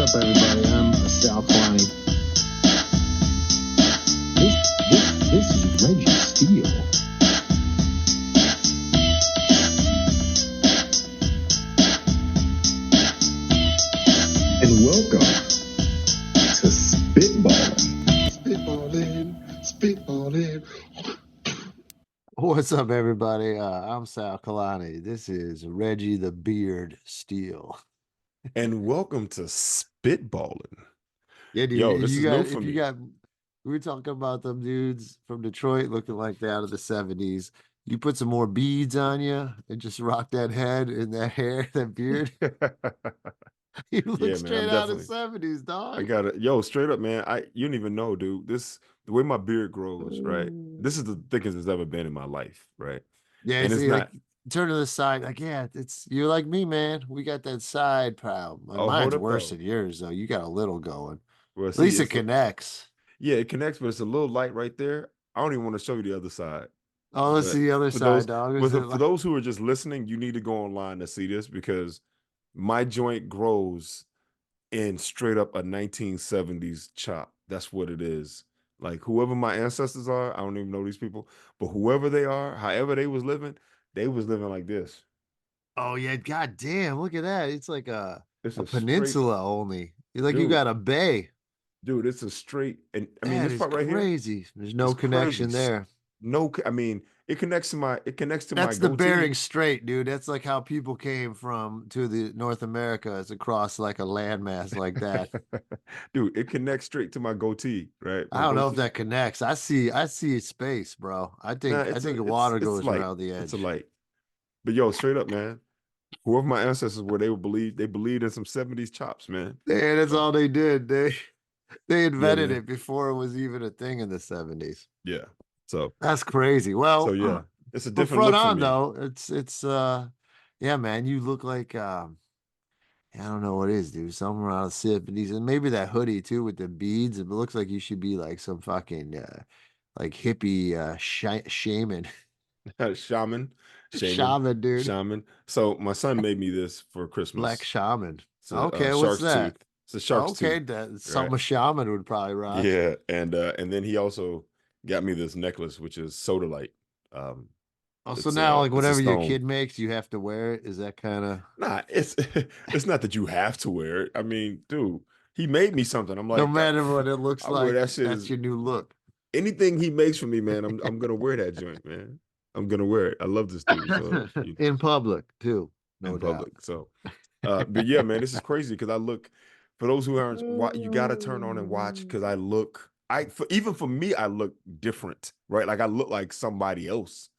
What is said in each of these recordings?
up, everybody? I'm Sal Kalani. This is Reggie Steele. And welcome to Spitballin. Spitballin. What's up, everybody? I'm Sal Kalani. This is Reggie the Beard Steele. And welcome to Spitballin. Yeah, dude. Yo, this is new for me. We were talking about them dudes from Detroit looking like they out of the 70s. You put some more beads on you and just rock that head and that hair, that beard. You look Yeah, man, straight I'm out of the definitely. 70s, dog. I got it. Yo, straight up, man. You don't even know, dude. The way my beard grows, right? This is the thickest it's ever been in my life, right? Yeah, And it's see, like not. turn to the side, like, yeah, it's you're like me, man. We got that side problem. Oh, hold Mine's up worse though. than yours, though. You got a little going. Well, At see, least it it's connects. yeah, it connects, but it's a little light right there. I don't even want to show you the other side. Oh, let's But see the other for side, those, dog. for, Is it for like, those who are just listening, you need to go online to see this because my joint grows in straight up a 1970s chop. That's what it is. Like whoever my ancestors are, I don't even know these people, but whoever they are, however they was living like this. oh yeah, god damn, look at that. It's like It's a a straight peninsula only. It's like you dude, got a bay. dude. It's a straight, and I mean That this is part right here crazy. There's is no crazy. connection there. I mean it connects to my That's the Bering goatee. Strait, dude. That's like how people came from to the North America is across like a landmass like that. Dude, it connects straight to my goatee, right? I My don't know if goatee. that connects. I see space, bro. I Nah, think the water it's goes light. around the It's a edge. light. But yo, straight up, man. Whoever my ancestors were, they believed in some 70s chops, man. And that's So all they did. They yeah, invented man. it before it was even a thing in the 70s. Yeah. So That's crazy. so Well, yeah. It's a from different front look for on me. though, it's yeah, man, you look like I don't know what it is, dude. Somewhere around the 70s. And maybe that hoodie too with the beads. It looks like you should be like some fucking like hippie shaman. Shaman, shaman, Shaman, dude. shaman. So my son made me this for Black Christmas. shaman. It's a Okay, what's shark's that? tooth. It's a shark's Okay, tooth, that's right? something a shaman would probably rock. Yeah, and then he also got me this necklace, which is sodalite. Um, Oh, so now like it's a whatever your stone. kid makes, you have to wear it. Is that kind of Nah, it's it's not that you have to wear it. I mean, dude, he made me something. I'm no like, matter what it looks I wear like, that shit that's is your new look. anything he makes for me, man. I'm gonna wear that joint, man. I'm gonna wear it. I love this dude. So In public too, no in doubt. public. So but yeah, man, this is crazy because I look for those who aren't you gotta turn on and watch because I look even for me, I look different, right? Like I look like somebody else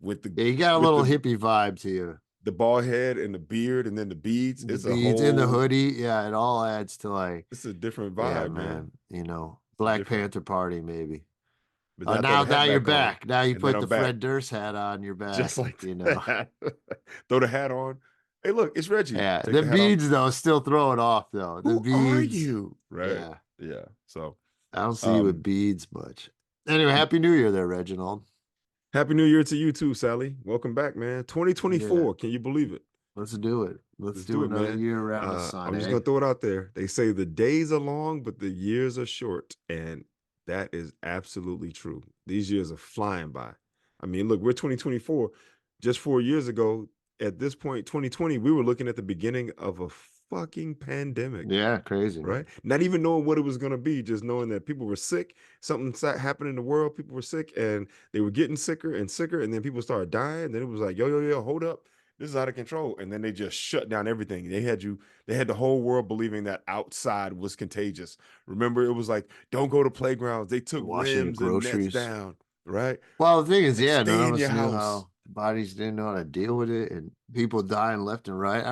with the Yeah, you got a with little the hippie vibe to you. the bald head and the beard and then the beads. The beads in the hoodie, yeah, it all adds to like, It's a different yeah, vibe, man. man, It's Black different. Panther party maybe. But then I throw Now the hat you're back on, back. Now you and then put I'm the back Fred Durst hat on your just back, like that. Throw the hat on. Hey, look, it's Reggie. Yeah, Take the the hat off. beads though still throw it off though. The Who are beads, you? Right. yeah. Yeah. So, I don't see you with um, beads much. Anyway, Happy New Year there, Reginald. Happy New Year to you too, Sally. Welcome back, man. Yeah, 2024. Can you believe it? let's do it. Let's Let's do do it, another man. year around the sun, I'm just eh? gonna throw it out there. They say the days are long, but the years are short, and that is absolutely true. These years are flying by. I mean, look, we're 2024. Just 4 years ago, at this point, 2020, we were looking at the beginning of a fucking pandemic, Yeah, crazy. right? Not even knowing what it was gonna be, just knowing that people were sick, something happened in the world, people were sick, and they were getting sicker and sicker, and then people started dying. And then it was like, yo, hold up, this is out of control. And then they just shut down everything. They had the whole world believing that outside was contagious. Remember, it was like, don't go to playgrounds. They took Washing your rims and nets groceries. down, right? Well, the thing is, Like, yeah, none stay of in us your knew house. how bodies didn't know how to deal with it, and people dying left and right.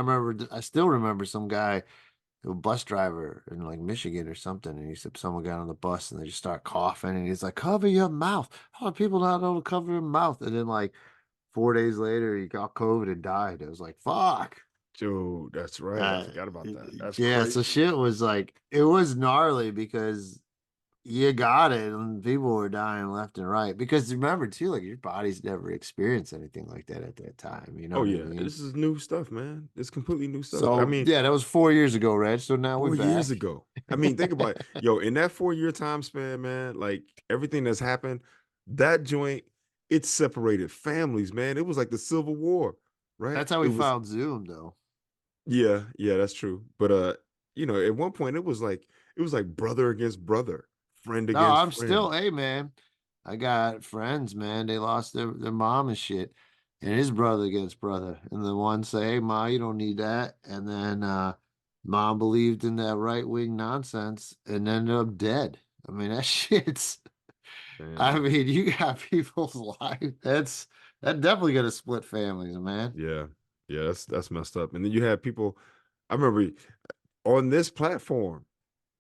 I still remember some guy, a bus driver in like Michigan or something, and he said someone got on the bus and they just start coughing, and he's like, "Cover your mouth." How do people not know to cover their mouth? And then like 4 days later, he got COVID and died. It was like, fuck. Dude, that's right. I Uh, forgot about that. That's yeah, so crazy. shit was like, it was gnarly because you got it, and people were dying left and right. Because remember too, like your body's never experienced anything like that at that time. You know Oh what I yeah, mean? this is new stuff, man. It's completely new stuff. I So mean, yeah, that was 4 years ago, Reg. So now we're 4 years back. ago. I mean, think about it. Yo, in that 4 year time span, man, like everything that's happened, that joint, it separated families, man. It was like the Civil War, right? That's how It we was, found Zoom, though. yeah, yeah, that's true. But at one point it was like brother against brother, friend No, against I'm friend. still, hey man, I got friends, man. They lost their mom and shit, and his brother against brother. And the one say, "Hey, ma, you don't need that." And then mom believed in that right wing nonsense and ended up dead. I mean, that shit's. I Damn. mean, you got people's life. That definitely gonna split families, man. Yeah. Yeah, that's messed up. And then you have people, I remember on this platform,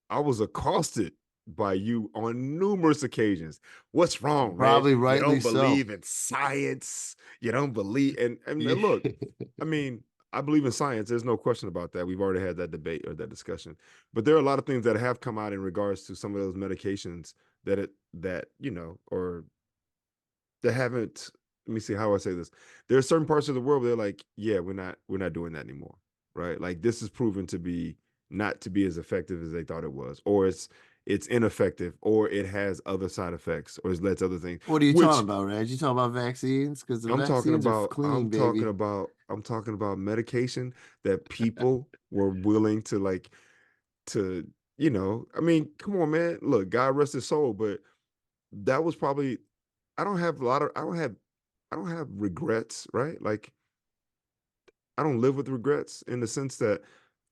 I was accosted by you on numerous occasions. What's wrong, Reg? Probably You rightly don't so. believe in science. You don't believe and Yeah. look, I mean, I believe in science. There's no question about that. We've already had that debate or that discussion. But there are a lot of things that have come out in regards to some of those medications or that haven't, let me see how I say this. There are certain parts of the world where they're like, yeah, we're not doing that anymore. Right. Like this is proven to be not to be as effective as they thought it was, or it's ineffective, or it has other side effects, or it lets other things, What are you talking which about, Reg? You talking about vaccines? Because the I'm talking vaccines are about, clean, baby. I'm talking about medication that people were willing to to, I mean, come on, man. Look, God rest his soul, but that was probably, I don't have regrets, right? Like I don't live with regrets in the sense that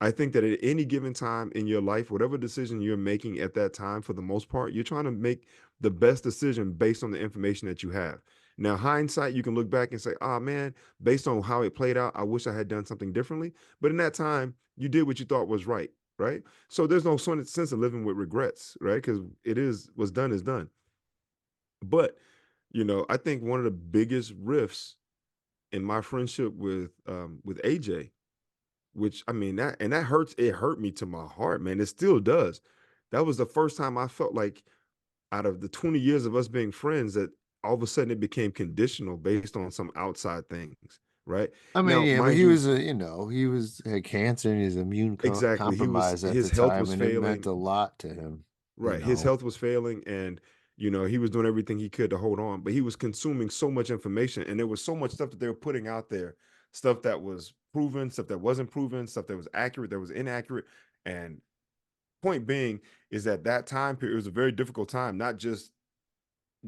I think that at any given time in your life, whatever decision you're making at that time, for the most part, you're trying to make the best decision based on the information that you have. Now, hindsight, you can look back and say, oh man, based on how it played out, I wish I had done something differently. But in that time, you did what you thought was right, right? So there's no sense of living with regrets, right? Because what's done is done. But, I think one of the biggest rifts in my friendship with AJ, which I mean that hurts. It hurt me to my heart, man. It still does. That was the first time I felt like out of the 20 years of us being friends that all of a sudden it became conditional based on some outside things, right? I mean, Now, yeah, but mind he you, was he was had cancer and he's immune exactly, compromised at his the health time, was and it meant failing. a lot to him. You Right. His know, health was failing and he was doing everything he could to hold on, but he was consuming so much information and there was so much stuff that they were putting out there, stuff that was proven, stuff that wasn't proven, stuff that was accurate, that was inaccurate. And point being is that time period was a very difficult time, not just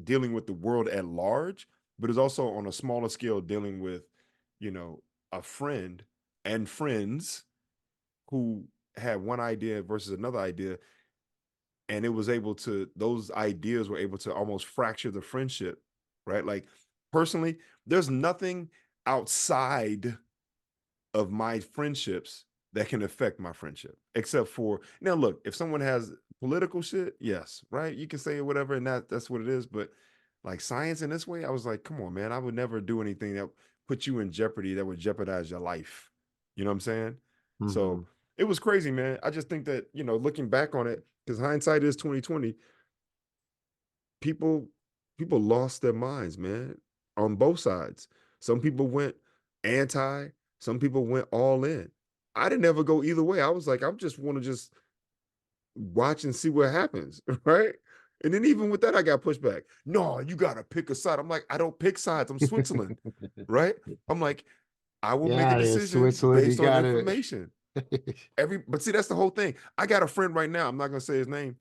dealing with the world at large, but it's also on a smaller scale dealing with, you know, a friend and friends who had one idea versus another idea, and it was able to, those ideas were able to almost fracture the friendship, right? Like personally, there's nothing outside of my friendships that can affect my friendship except for, now look, if someone has political shit, yes, right, you can say whatever and that's what it is. But like science in this way, I was like, come on, man, I would never do anything that put you in jeopardy, that would jeopardize your life. You know what I'm saying? hmm So it was crazy, man. I just think that, looking back on it, because hindsight is 2020, people people lost their minds, man, on both sides. Some people went anti, some people went all in. I didn't ever go either way. I was like, I just want to just watch and see what happens, right? And then even with that, I got pushback. No, you gotta pick a side. I'm like, I don't pick sides. I'm Switzerland, right? I'm like, I will make a Yeah, it is decision Switzerland. You based on got to. information. But see, that's the whole thing. I got a friend right now. I'm not gonna say his name,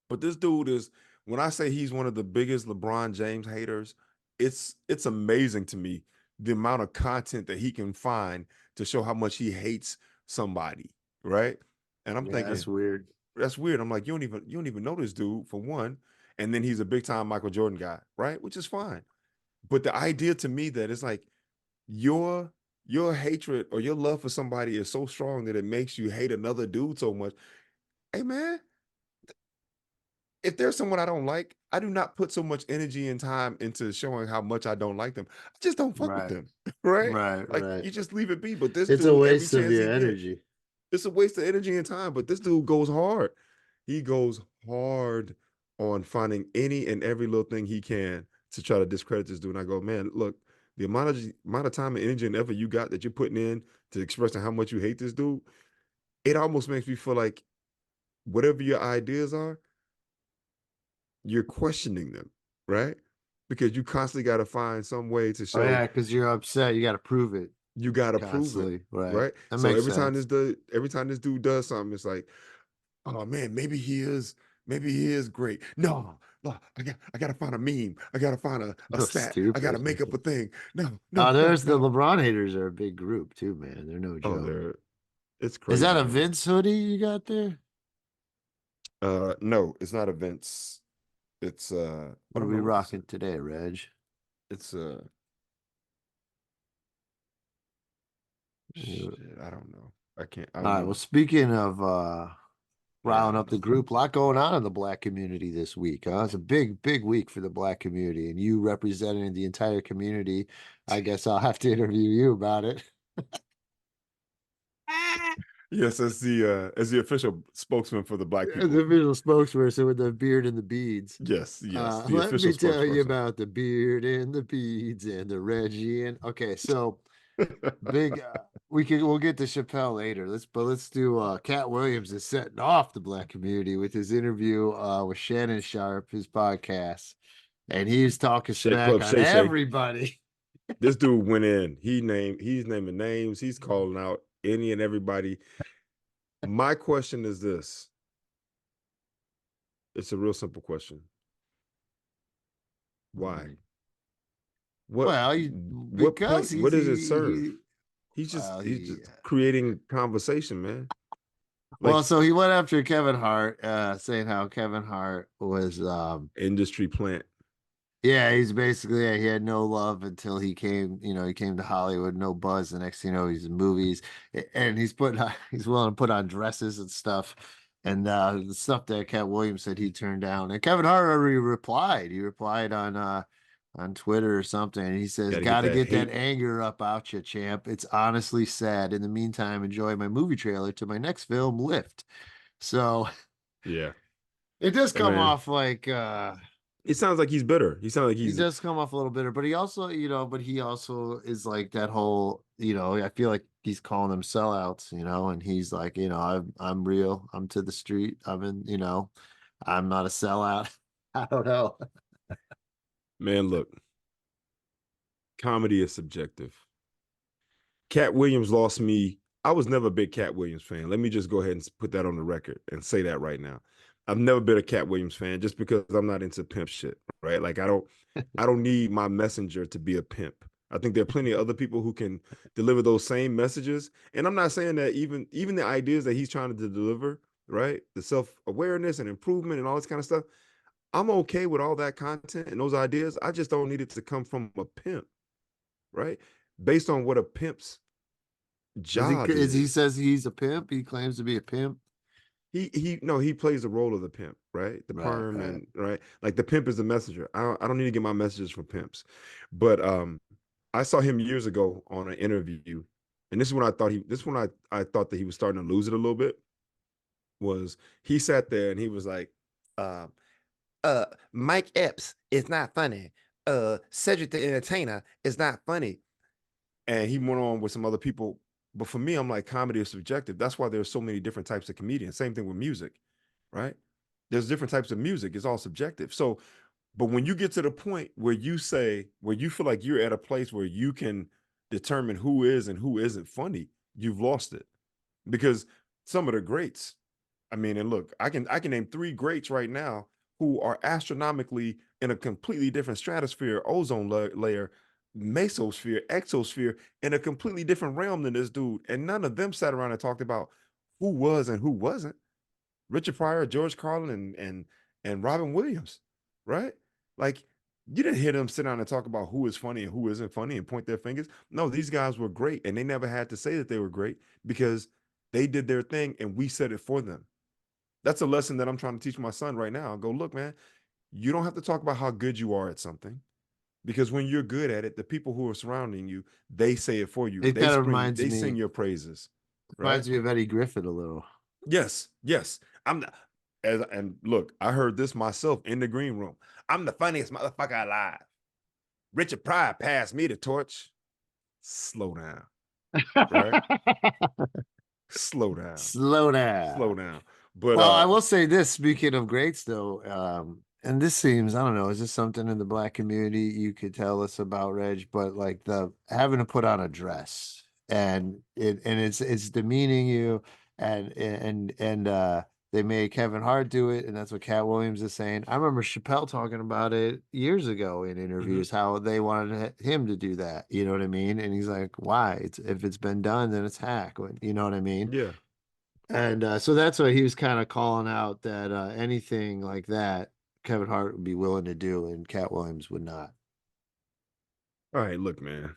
but this dude is, when I say he's one of the biggest LeBron James haters, it's amazing to me the amount of content that he can find to show how much he hates somebody, right? And I'm Yeah, that's thinking, weird. that's weird. I'm like, you don't even know this dude for one. And then he's a big time Michael Jordan guy, right? Which is fine. But the idea to me that it's like your your hatred or your love for somebody is so strong that it makes you hate another dude so much. Hey man, if there's someone I don't like, I do not put so much energy and time into showing how much I don't like them. I just don't fuck with Right, them, right? right, Like right. you just leave it be. But this It's a dude, every waste of chance he your get, energy. it's a waste of energy and time. But this dude goes hard. He goes hard. on finding any and every little thing he can to try to discredit this dude. And I go, man, look, the amount of time and energy and effort you got that you're putting in to expressing how much you hate this dude, it almost makes me feel like whatever your ideas are, you're questioning them, right? Because you constantly got to find some way to Oh show yeah, because you're upset. You got to prove it you got to prove it, constantly, right? right? That So makes sense. every time this dude does something, it's like, oh man, maybe he is great. No, no, I gotta find a meme. I gotta find a So stat. I gotta stupid. make up a thing. No, no, Oh, no, there's the no. LeBron haters are a big group too, man. They're no Oh, joke. it's Is that crazy, a man. Vince hoodie you got there? No, it's not events. It's I What are don't we know what this is. rocking today, Reg? It's Yeah. shit, I don't know. I All don't right. Well, know. speaking of Yeah, I riling don't up the know. group, a lot going on in the black community this week, huh? It's a big, big week for the black community, and you representing the entire community. I guess I'll have to interview you about it. Yes, as the official spokesman for the black As the people. official spokesperson with the beard and the beads. Yes, the Let official me tell you spokesperson. about the beard and the beads and the Reggie and okay, so big we'll get to Chappelle later. Let's do Cat Williams is setting off the black community with his interview with Shannon Sharp, his podcast. And he's talking Shake smack Club on Shay Shay. everybody. This dude went in. He's naming names. He's calling out any and everybody. My question is this. It's a real simple question. Why? What Well, what because point? What he's does it serve? he well He's he just creating conversation, man. well Like so he went after Kevin Hart, saying how Kevin Hart was industry plant. yeah, he's basically he had no love until he came, he came to Hollywood, no buzz. The next thing you know, he's in movies, and he's willing to put on dresses and stuff, and the stuff that Cat Williams said he turned down. And Kevin Hart already replied. He replied on Twitter or something, and he says, Got to get "Got to that get that hate. anger up out you, champ. It's honestly sad. In the meantime, enjoy my movie trailer to my next film, Lift." So Yeah. it does Hey come man. off like It sounds like he's bitter. He sounds like he he's does come off a little bitter, but he also is like that whole, I feel like he's calling them sellouts, and he's like, I'm real. I'm to the street. I'm not a sellout. I don't know. man, look, comedy is subjective. Cat Williams lost me. I was never a big Cat Williams fan. Let me just go ahead and put that on the record and say that right now. I've never been a Cat Williams fan just because I'm not into pimp shit, right? Like I don't need my messenger to be a pimp. I think there are plenty of other people who can deliver those same messages. And I'm not saying that even the ideas that he's trying to deliver, right? The self-awareness and improvement and all this kind of stuff. I'm okay with all that content and those ideas. I just don't need it to come from a pimp, right? Based on what a pimp's job He is. says he's a pimp? He claims to be a pimp. He no, he plays the role of the pimp, right? The Right, perm right. and right, like the pimp is the messenger. I don't need to get my messages from pimps, but I saw him years ago on an interview, and this is when I thought I thought that he was starting to lose it a little bit. Was he sat there and he was like, uh, Mike Epps is not funny. Cedric the Entertainer is not funny. And he went on with some other people. But for me, I'm like, comedy is subjective. That's why there's so many different types of comedians. Same thing with music, right? There's different types of music. It's all subjective. So, but when you get to the point where where you feel like you're at a place where you can determine who is and who isn't funny, you've lost it. Because some of the greats, I mean, and look, I can name three greats right now who are astronomically in a completely different stratosphere, ozone layer, mesosphere, exosphere, in a completely different realm than this dude. And none of them sat around and talked about who was and who wasn't. Richard Pryor, George Carlin, and Robin Williams, right? Like you didn't hear them sit down and talk about who is funny and who isn't funny and point their fingers. No, these guys were great, and they never had to say that they were great because they did their thing and we said it for them. That's a lesson that I'm trying to teach my son right now. I go, look, man, you don't have to talk about how good you are at something because when you're good at it, the people who are surrounding you, they say it for you. It kind of They sing your praises, right? reminds me of Eddie Griffin a little. Yes, yes. I'm not. And look, I heard this myself in the green room. I'm the funniest motherfucker alive. Richard Pryor passed me the torch. Slow down, right? Slow down, Slow slow down. down. But Well, I will say this, speaking of greats though, and this seems, I don't know, is this something in the black community you could tell us about, Reg? But like the having to put on a dress and it's demeaning you and they made Kevin Hart do it, and that's what Cat Williams is saying. I remember Chappelle talking about it years ago in mhm, interviews, how they wanted him to do that. You know what I mean? And he's like, why? It's if it's been done, then it's hack. You know what I mean? yeah. And so that's why he was kind of calling out that anything like that, Kevin Hart would be willing to do, and Cat Williams would not. All right, look, man.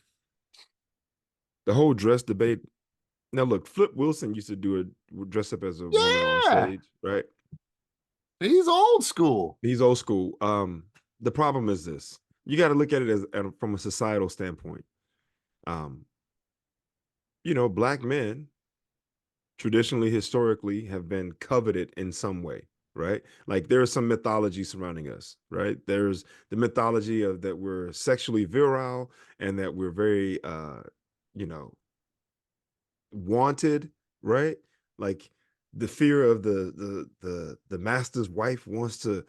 The whole dress debate. Now, look, Flip Wilson used to do a dress up as a woman on Yeah, stage, right? he's old school. He's old school. The problem is this: you got to look at it as from a societal standpoint. Um, black men traditionally, historically, have been coveted in some way, right? Like there's some mythology surrounding us, right? There's the mythology of that we're sexually virile and that we're very, you know, wanted, right? Like the fear of the master's wife wants to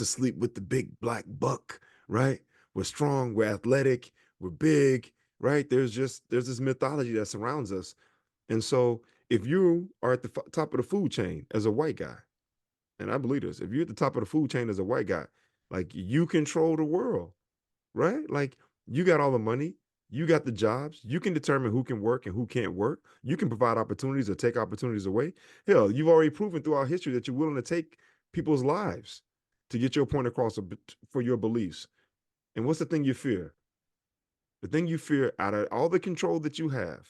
sleep with the big black buck, right? We're strong, we're athletic, we're big, right? There's this mythology that surrounds us. And so if you are at the top of the food chain as a white guy, and I believe this, if you're at the top of the food chain as a white guy, like you control the world, right? Like you got all the money, you got the jobs, you can determine who can work and who can't work. You can provide opportunities or take opportunities away. Hell, you've already proven throughout history that you're willing to take people's lives to get your point across for your beliefs. And what's the thing you fear? The thing you fear out of all the control that you have,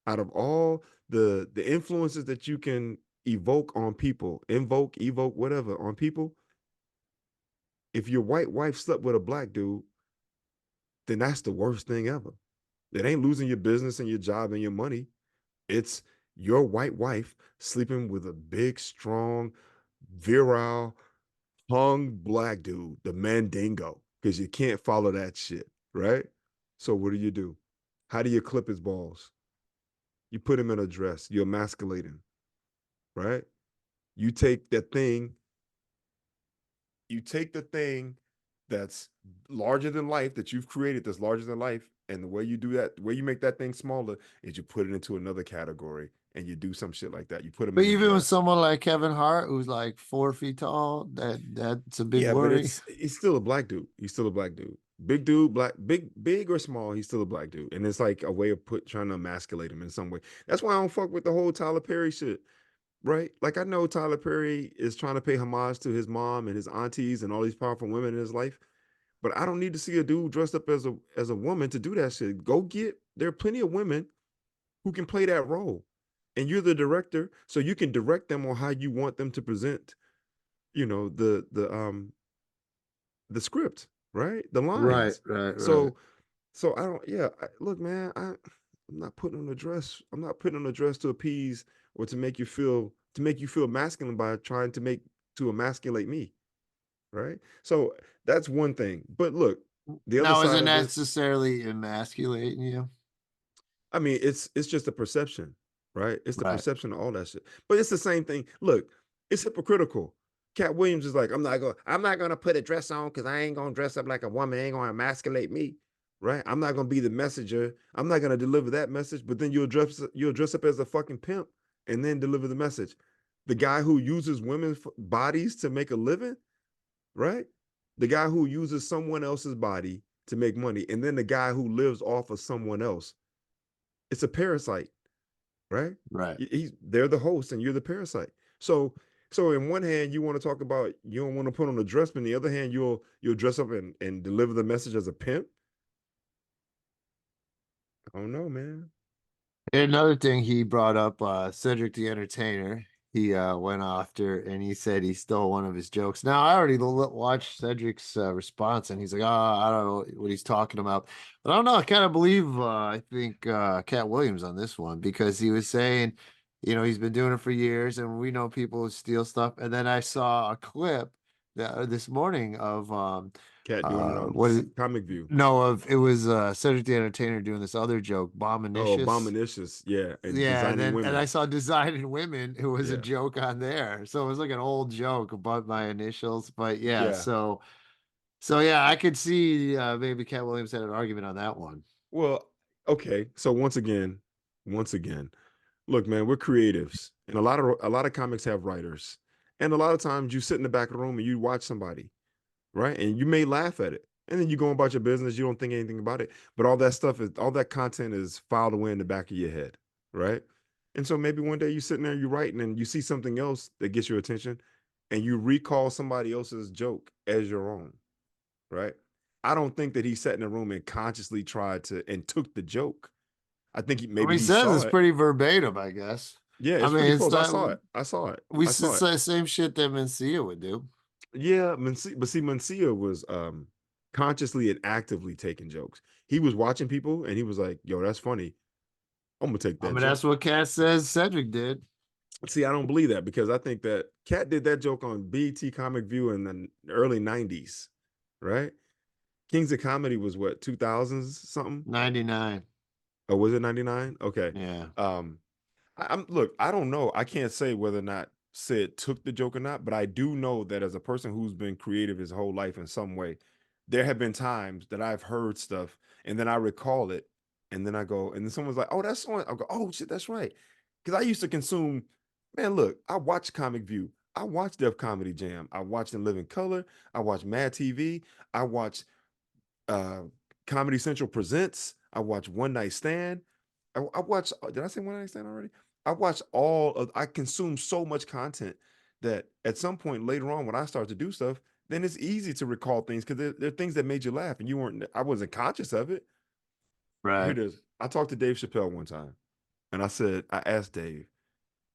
out of all the influences that you can evoke, whatever on people, if your white wife slept with a black dude, then that's the worst thing ever. It ain't losing your business and your job and your money. It's your white wife sleeping with a big, strong, virile, hung black dude, the mandingo, because you can't follow that shit, right? So what do? How do you clip his balls? You put him in a dress, you emasculate him, right? You take that thing, you take the thing that's larger than life that you've created that's larger than life, and the way you do that, the way you make that thing smaller is you put it into another category and you do some shit like that. You put him But in a even with dress. someone like Kevin Hart, who's like 4 feet tall, that's a big Yeah, but worry. he's still a black dude. He's still a black dude. Big dude, black, big or small, he's still a black dude. And it's like a way of trying to emasculate him in some way. That's why I don't fuck with the whole Tyler Perry shit. Right? Like I know Tyler Perry is trying to pay homage to his mom and his aunties and all these powerful women in his life, but I don't need to see a dude dressed up as a woman to do that shit. There are plenty of women who can play that role. And you're the director, so you can direct them on how you want them to present, you know, the script, right? The Right, lines. right, right. So I don't yeah, look man, I'm not putting on a dress. I'm not putting on a dress to appease or to make you feel masculine by trying to emasculate me, right? So that's one thing. But look, the other Now, is side it of this, necessarily emasculating you? I mean, it's just a perception, right? It's the Right. perception of all that shit. But it's the same thing. Look, it's hypocritical. Cat Williams is like, I'm not gonna put a dress on because I ain't gonna dress up like a woman. It ain't gonna emasculate me, right? I'm not gonna be the messenger. I'm not gonna deliver that message. But then you'll dress up as a fucking pimp and then deliver the message. The guy who uses women's bodies to make a living, right? The guy who uses someone else's body to make money, and then the guy who lives off of someone else. It's a parasite, right? Right. They're the host and you're the parasite. So in one hand you want to talk about you don't want to put on a dress, but in the other hand you'll dress up and deliver the message as a pimp. I don't know, man. Another thing he brought up, Cedric the Entertainer, he went after and he said he stole one of his jokes. Now, I already watched Cedric's response and he's like, oh, I don't know what he's talking about. But I don't know. I kind of believe, I think, Cat Williams on this one because he was saying he's been doing it for years, and we know people steal stuff. And then I saw a clip this morning of Katt doing it on what is Comic View. no, of it was Cedric the Entertainer doing this other joke, Oh, Bombinicious. Abominicious. Yeah. And Yeah, Designing and I Women. saw Designing Women. It was a Yeah. joke on there, so it was like an old joke about my initials. But yeah, Yeah. so yeah, I could see maybe Cat Williams had an argument on that one. Well, okay. So once again, look, man, we're creatives, and a lot of comics have writers, and a lot of times you sit in the back of the room and you watch somebody, right? And you may laugh at it, and then you go about your business. You don't think anything about it, but all that content is filed away in the back of your head, right? And so maybe one day you're sitting there, you're writing, and you see something else that gets your attention, and you recall somebody else's joke as your own, right? I don't think that he sat in a room and consciously tried to and took the joke. I think I mean, maybe he he says saw it's it. pretty verbatim, I guess. Yeah, I it's mean, pretty it's close. I not. saw it. I saw it. We I saw it. say the same shit that Mencia would do. Yeah, but see, Mencia was consciously and actively taking jokes. He was watching people and he was like, "Yo, that's funny. I'm gonna take I that mean, joke." that's what Cat says Cedric did. See, I don't believe that because I think that Katt did that joke on BET Comic View in the early '90s, right? Kings of Comedy was what 2000s something, 99. or was it '99? Okay. Yeah. I'm look, I don't know. I can't say whether or not Sid took the joke or not, but I do know that as a person who's been creative his whole life in some way, there have been times that I've heard stuff and then I recall it, and then I go, and then someone's like, "Oh, that's someone." I'll go, "Oh shit, that's right." Because I used to consume, man, look, I watch Comic View, I watch Def Comedy Jam, I watch In Living Color, I watch Mad TV, I watch uh Comedy Central Presents, I watch One Night Stand. I watch. Did I say One Night Stand already? I consume so much content that at some point later on, when I start to do stuff, then it's easy to recall things because they're things that made you laugh and you weren't. I wasn't conscious of it. Here Right. it is. I talked to Dave Chappelle one time, and I asked Dave.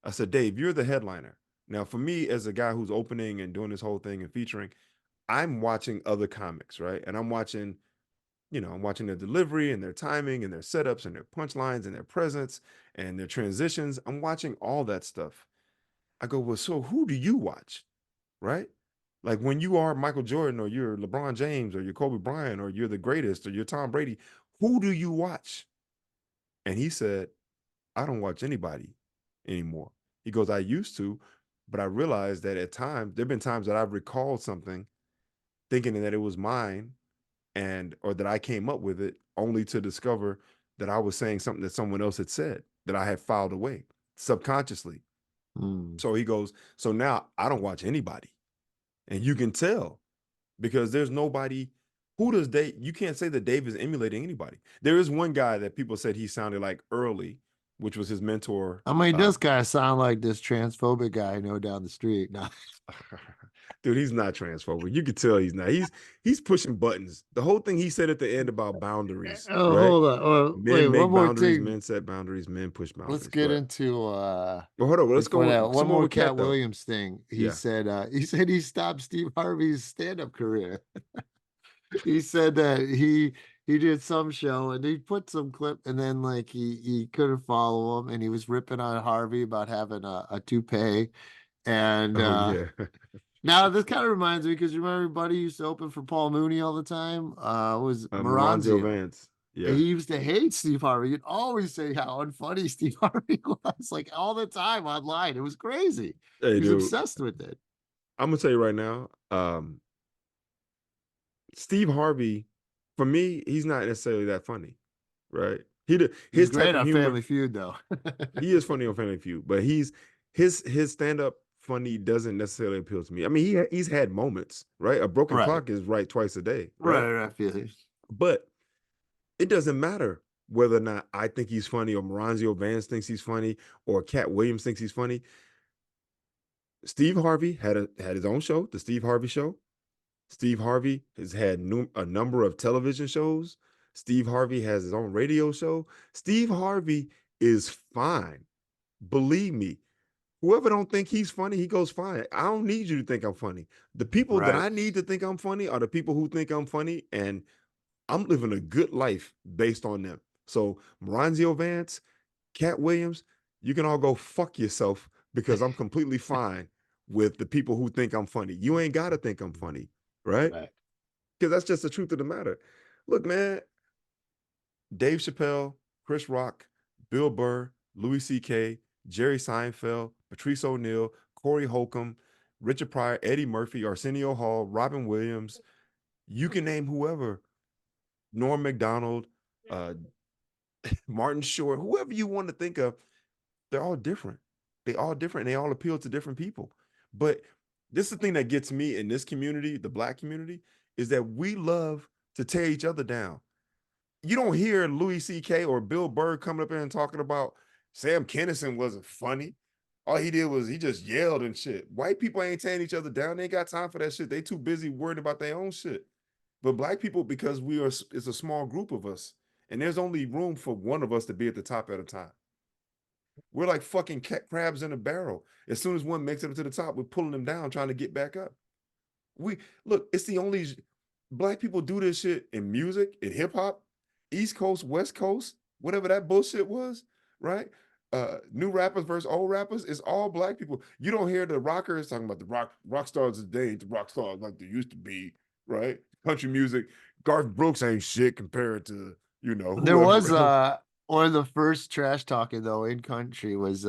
I said, Dave, you're the headliner. Now, for me, as a guy who's opening and doing this whole thing and featuring, I'm watching other comics, right? And I'm watching their delivery and their timing and their setups and their punchlines and their presence and their transitions. I'm watching all that stuff. I go, well, so who do you watch? Right? Like when you are Michael Jordan or you're LeBron James or you're Kobe Bryant or you're the greatest or you're Tom Brady, who do you watch? And he said, I don't watch anybody anymore. He goes, I used to, but I realized that at times, there have been times that I've recalled something thinking that it was mine or that I came up with it only to discover that I was saying something that someone else had said that I had filed away subconsciously. Mm. So he goes, so now I don't watch anybody. And you can tell because there's nobody who does Dave. You can't say that Dave is emulating anybody. There is one guy that people said he sounded like early, which was his mentor. I mean, this guy sound like this transphobic guy I know down the street. No. Dude, he's not transphobic. You could tell he's not. He's pushing buttons. The whole thing he said at the end about boundaries, Oh, right? hold on. Oh, wait, Men one make more boundaries, thing. men set boundaries, men push Let's boundaries. Go get ahead. into Well, hold on. Let's go before that, with one some more more with Katt Cat though. Williams thing. He Yeah. said he stopped Steve Harvey's stand-up career. He said that he did some show and he put some clip and then like he couldn't follow him and he was ripping on Harvey about having a toupee. And Oh yeah. now this kind of reminds me because you remember Buddy used to open for Paul Mooney all the time. Was Moranzio Moranzio. Vance. And Yeah. he used to hate Steve Harvey. He'd always say how unfunny Steve Harvey was, like all the time online. It was crazy. Hey, He was dude. obsessed with it. I'm gonna tell you right now. Steve Harvey, for me, he's not necessarily that funny, right? He's His type great of on humor. Family Feud, though. He is funny on Family Feud, but his stand up funny doesn't necessarily appeal to me. I mean, he's had moments, right? A broken Right. clock is right twice a day, right? Right, I feel you. But it doesn't matter whether or not I think he's funny or Moranzio Vance thinks he's funny or Cat Williams thinks he's funny. Steve Harvey had his own show, the Steve Harvey Show. Steve Harvey has had a number of television shows. Steve Harvey has his own radio show. Steve Harvey is fine. Believe me, whoever don't think he's funny, he goes fine. I don't need you to think I'm funny. The people that Right. I need to think I'm funny are the people who think I'm funny, and I'm living a good life based on them. So Moranzio Vance, Cat Williams, you can all go fuck yourself because I'm completely fine with the people who think I'm funny. You ain't got to think I'm funny, right? Right. Because that's just the truth of the matter. Look, man, Dave Chappelle, Chris Rock, Bill Burr, Louis C.K., Jerry Seinfeld, Patrice O'Neill, Corey Holcomb, Richard Pryor, Eddie Murphy, Arsenio Hall, Robin Williams. You can name whoever. Norm Macdonald, uh, Martin Short, whoever you want to think of, they're all different. They all different. And they all appeal to different people. But this is the thing that gets me in this community, the Black community, is that we love to tear each other down. You don't hear Louis C.K. or Bill Burr coming up here and talking about Sam Kinison wasn't funny. All he did was he just yelled and shit. White people ain't tearing each other down. They ain't got time for that shit. They too busy worried about their own shit. But Black people, because it's a small group of us, and there's only room for one of us to be at the top at a time. We're like fucking crabs in a barrel. As soon as one makes it up to the top, we're pulling them down, trying to get back up. We look, it's the only Black people do this shit in music, in hip hop, East Coast, West Coast, whatever that bullshit was, right? New rappers versus old rappers, it's all Black people. You don't hear the rockers talking about the rock stars today, the rock stars like they used to be, right? Country music, Garth Brooks ain't shit compared to, There was whoever else. one of the first trash talking though in country was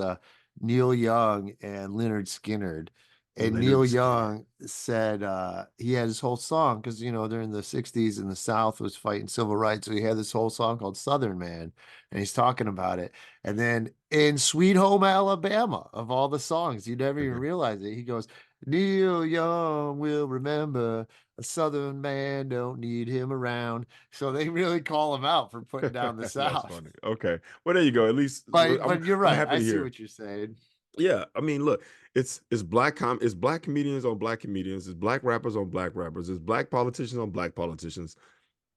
Neil Young and Leonard Skinnerd. And Neil Leonard Skinner. Young said he had his whole song because during the 60s and the South was fighting civil rights. So he had this whole song called Southern Man, and he's talking about it. And then in Sweet Home Alabama, of all the songs, you never even realize it. He goes, Neil Young will remember a Southern man don't need him around. So they really call him out for putting down the That's South. funny. Okay. Well, there you go. At least But you're I'm right. happy I to see hear. what you're saying. Yeah, I mean, look, it's it's Black comedians on Black comedians, it's Black rappers on Black rappers, it's Black politicians on Black politicians.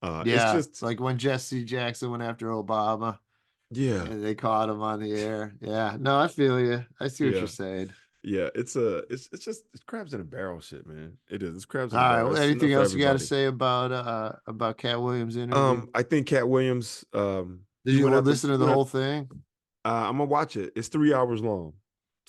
It's Yeah, just like when Jesse Jackson went after Obama yeah, and they caught him on the air. Yeah, no, I feel you. I see what you're yeah, saying. yeah. It's just it's crabs in a barrel shit, man. It is. It's crabs All in a right. barrel. Well, It's enough anything for else you got to everybody. say about Cat Williams' interview? I think Cat Williams, Did he you went after listen to he the went whole after, thing? I'm gonna watch it. It's 3 hours long.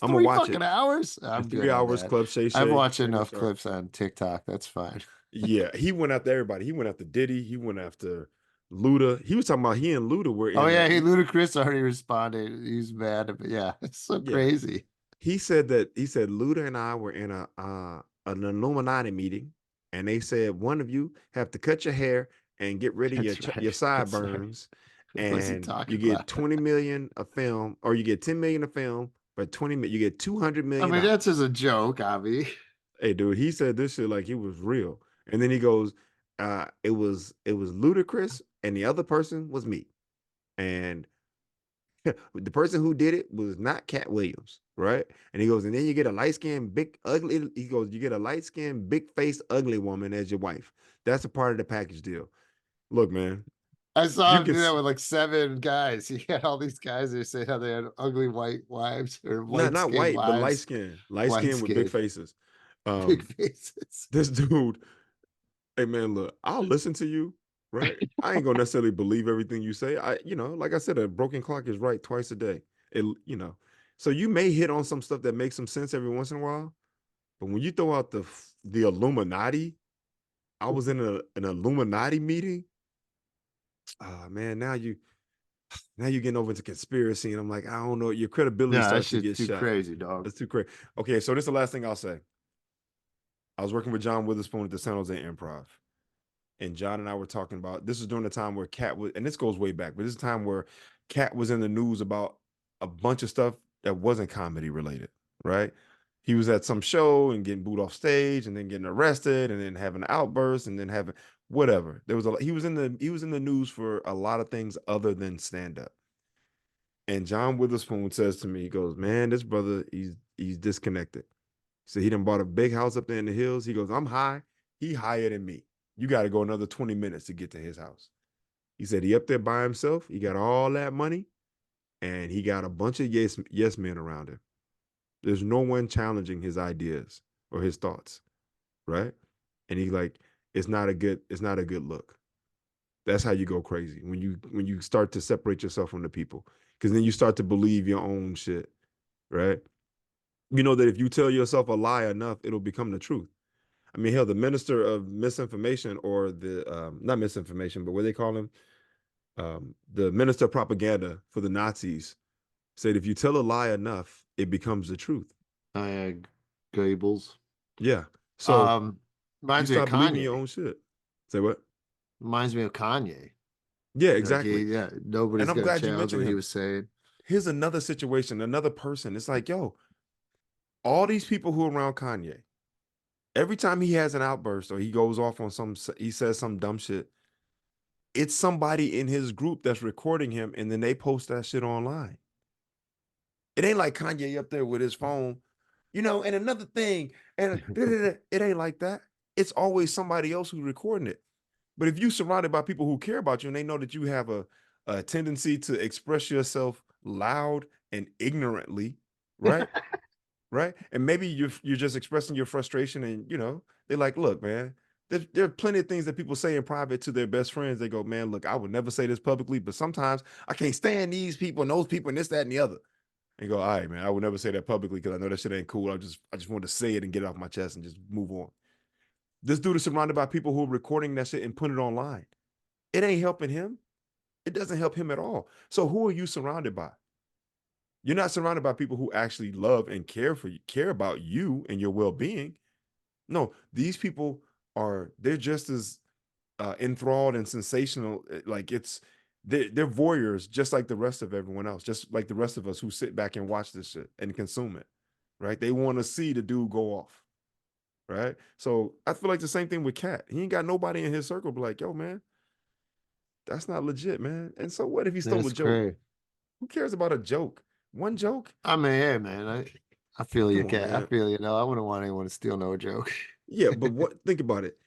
I'm gonna Three watch fucking it. hours? It's I'm three good on hours. that. Club Shay I've Shay, watched Shannon enough Sharp. clips on TikTok. That's fine. Yeah, he went after everybody. He went after Diddy. He went after Luda. He was talking about he and Luda were Oh in yeah, he Ludacris already responded. He's mad, but yeah, it's so yeah. crazy. He said Luda and I were in an Illuminati meeting, and they said one of you have to cut your hair and get rid of That's your right. That's right. sideburns, What's he and you talking get about? 20 million a film, or you get 10 million a film, but you get 200 I million mean, that's dollars. just a joke, Avi. Hey, dude, he said this shit like it was real, and then he goes, it was ludicrous, and the other person was me, and the person who did it was not Cat Williams, right? And he goes, and then you get a light skinned, big, ugly. He goes, you get a light skinned, big face, ugly woman as your wife. That's a part of the package deal. Look, man, I saw you him can do that with like 7 guys. He had all these guys that say how they had ugly white wives or not white not skinned white, but wives, light white skin with big skin, faces. big Um, faces. this dude, hey man, look, I'll listen to you, right? I ain't gonna necessarily believe everything you say. Like I said, a broken clock is right twice a day. So you may hit on some stuff that makes some sense every once in a while. But when you throw out the Illuminati, I was in an Illuminati meeting. Man, now you're getting over into conspiracy, and I'm like, I don't know, your credibility No, that starts to shit's get too shot. crazy, dog. That's too crazy. Okay, so this is the last thing I'll say. I was working with John Witherspoon at the San Jose Improv, and John and I were talking about this is during the time where Katt was, and this goes way back, but this is a time where Katt was in the news about a bunch of stuff that wasn't comedy related, right? He was at some show and getting booed off stage and then getting arrested and then having an outburst and then having whatever. He was in the news for a lot of things other than stand up. And John Witherspoon says to me, he goes, "Man, this brother, he's disconnected." So he done bought a big house up there in the hills. He goes, "I'm high. He higher than me. You got to go another 20 minutes to get to his house." He said he up there by himself. He got all that money and he got a bunch of yes men around him. There's no one challenging his ideas or his thoughts, right? And he's like, it's not a good look. That's how you go crazy when you start to separate yourself from the people. because then you start to believe your own shit, right? You know that if you tell yourself a lie enough, it'll become the truth. I mean, hell, the minister of misinformation, or the not misinformation, but what they call him, the minister of propaganda for the Nazis, said if you tell a lie enough, it becomes the truth. Gables. Yeah. So Um, you reminds me of start believing your Kanye. own shit. Say what? Reminds me of Kanye. Yeah, Like exactly. yeah, And nobody's I'm gonna glad you challenge mentioned what he him. was saying. Here's another situation, another person. It's like, yo, all these people who are around Kanye, every time he has an outburst or he goes off on he says some dumb shit, it's somebody in his group that's recording him, and then they post that shit online. It ain't like Kanye up there with his phone, and another thing, and it ain't like that. It's always somebody else who's recording it. But if you surrounded by people who care about you and they know that you have a tendency to express yourself loud and ignorantly, right? Right? And maybe you're just expressing your frustration, and they're like, look, man, there are plenty of things that people say in private to their best friends. They go, man, look, I would never say this publicly, but sometimes I can't stand these people and those people and this, that, and the other. And you go, all right, man, I would never say that publicly because I know that shit ain't cool. I just want to say it and get it off my chest and just move on. This dude is surrounded by people who are recording that shit and putting it online. It ain't helping him. It doesn't help him at all. So who are you surrounded by? You're not surrounded by people who actually love and care about you and your well-being. No, these people they're just as enthralled and sensational. Like they're voyeurs, just like the rest of everyone else, just like the rest of us who sit back and watch this shit and consume it. Right? They want to see the dude go off. Right? So I feel like the same thing with Katt. He ain't got nobody in his circle be like, yo, man, that's not legit, man. And so what if he stole a That's joke? crazy. Who cares about a joke? One joke? I mean, hey man, I feel you, Come on, Cat. I man. feel you. No, I wouldn't want anyone to steal no joke. Yeah, but think about it.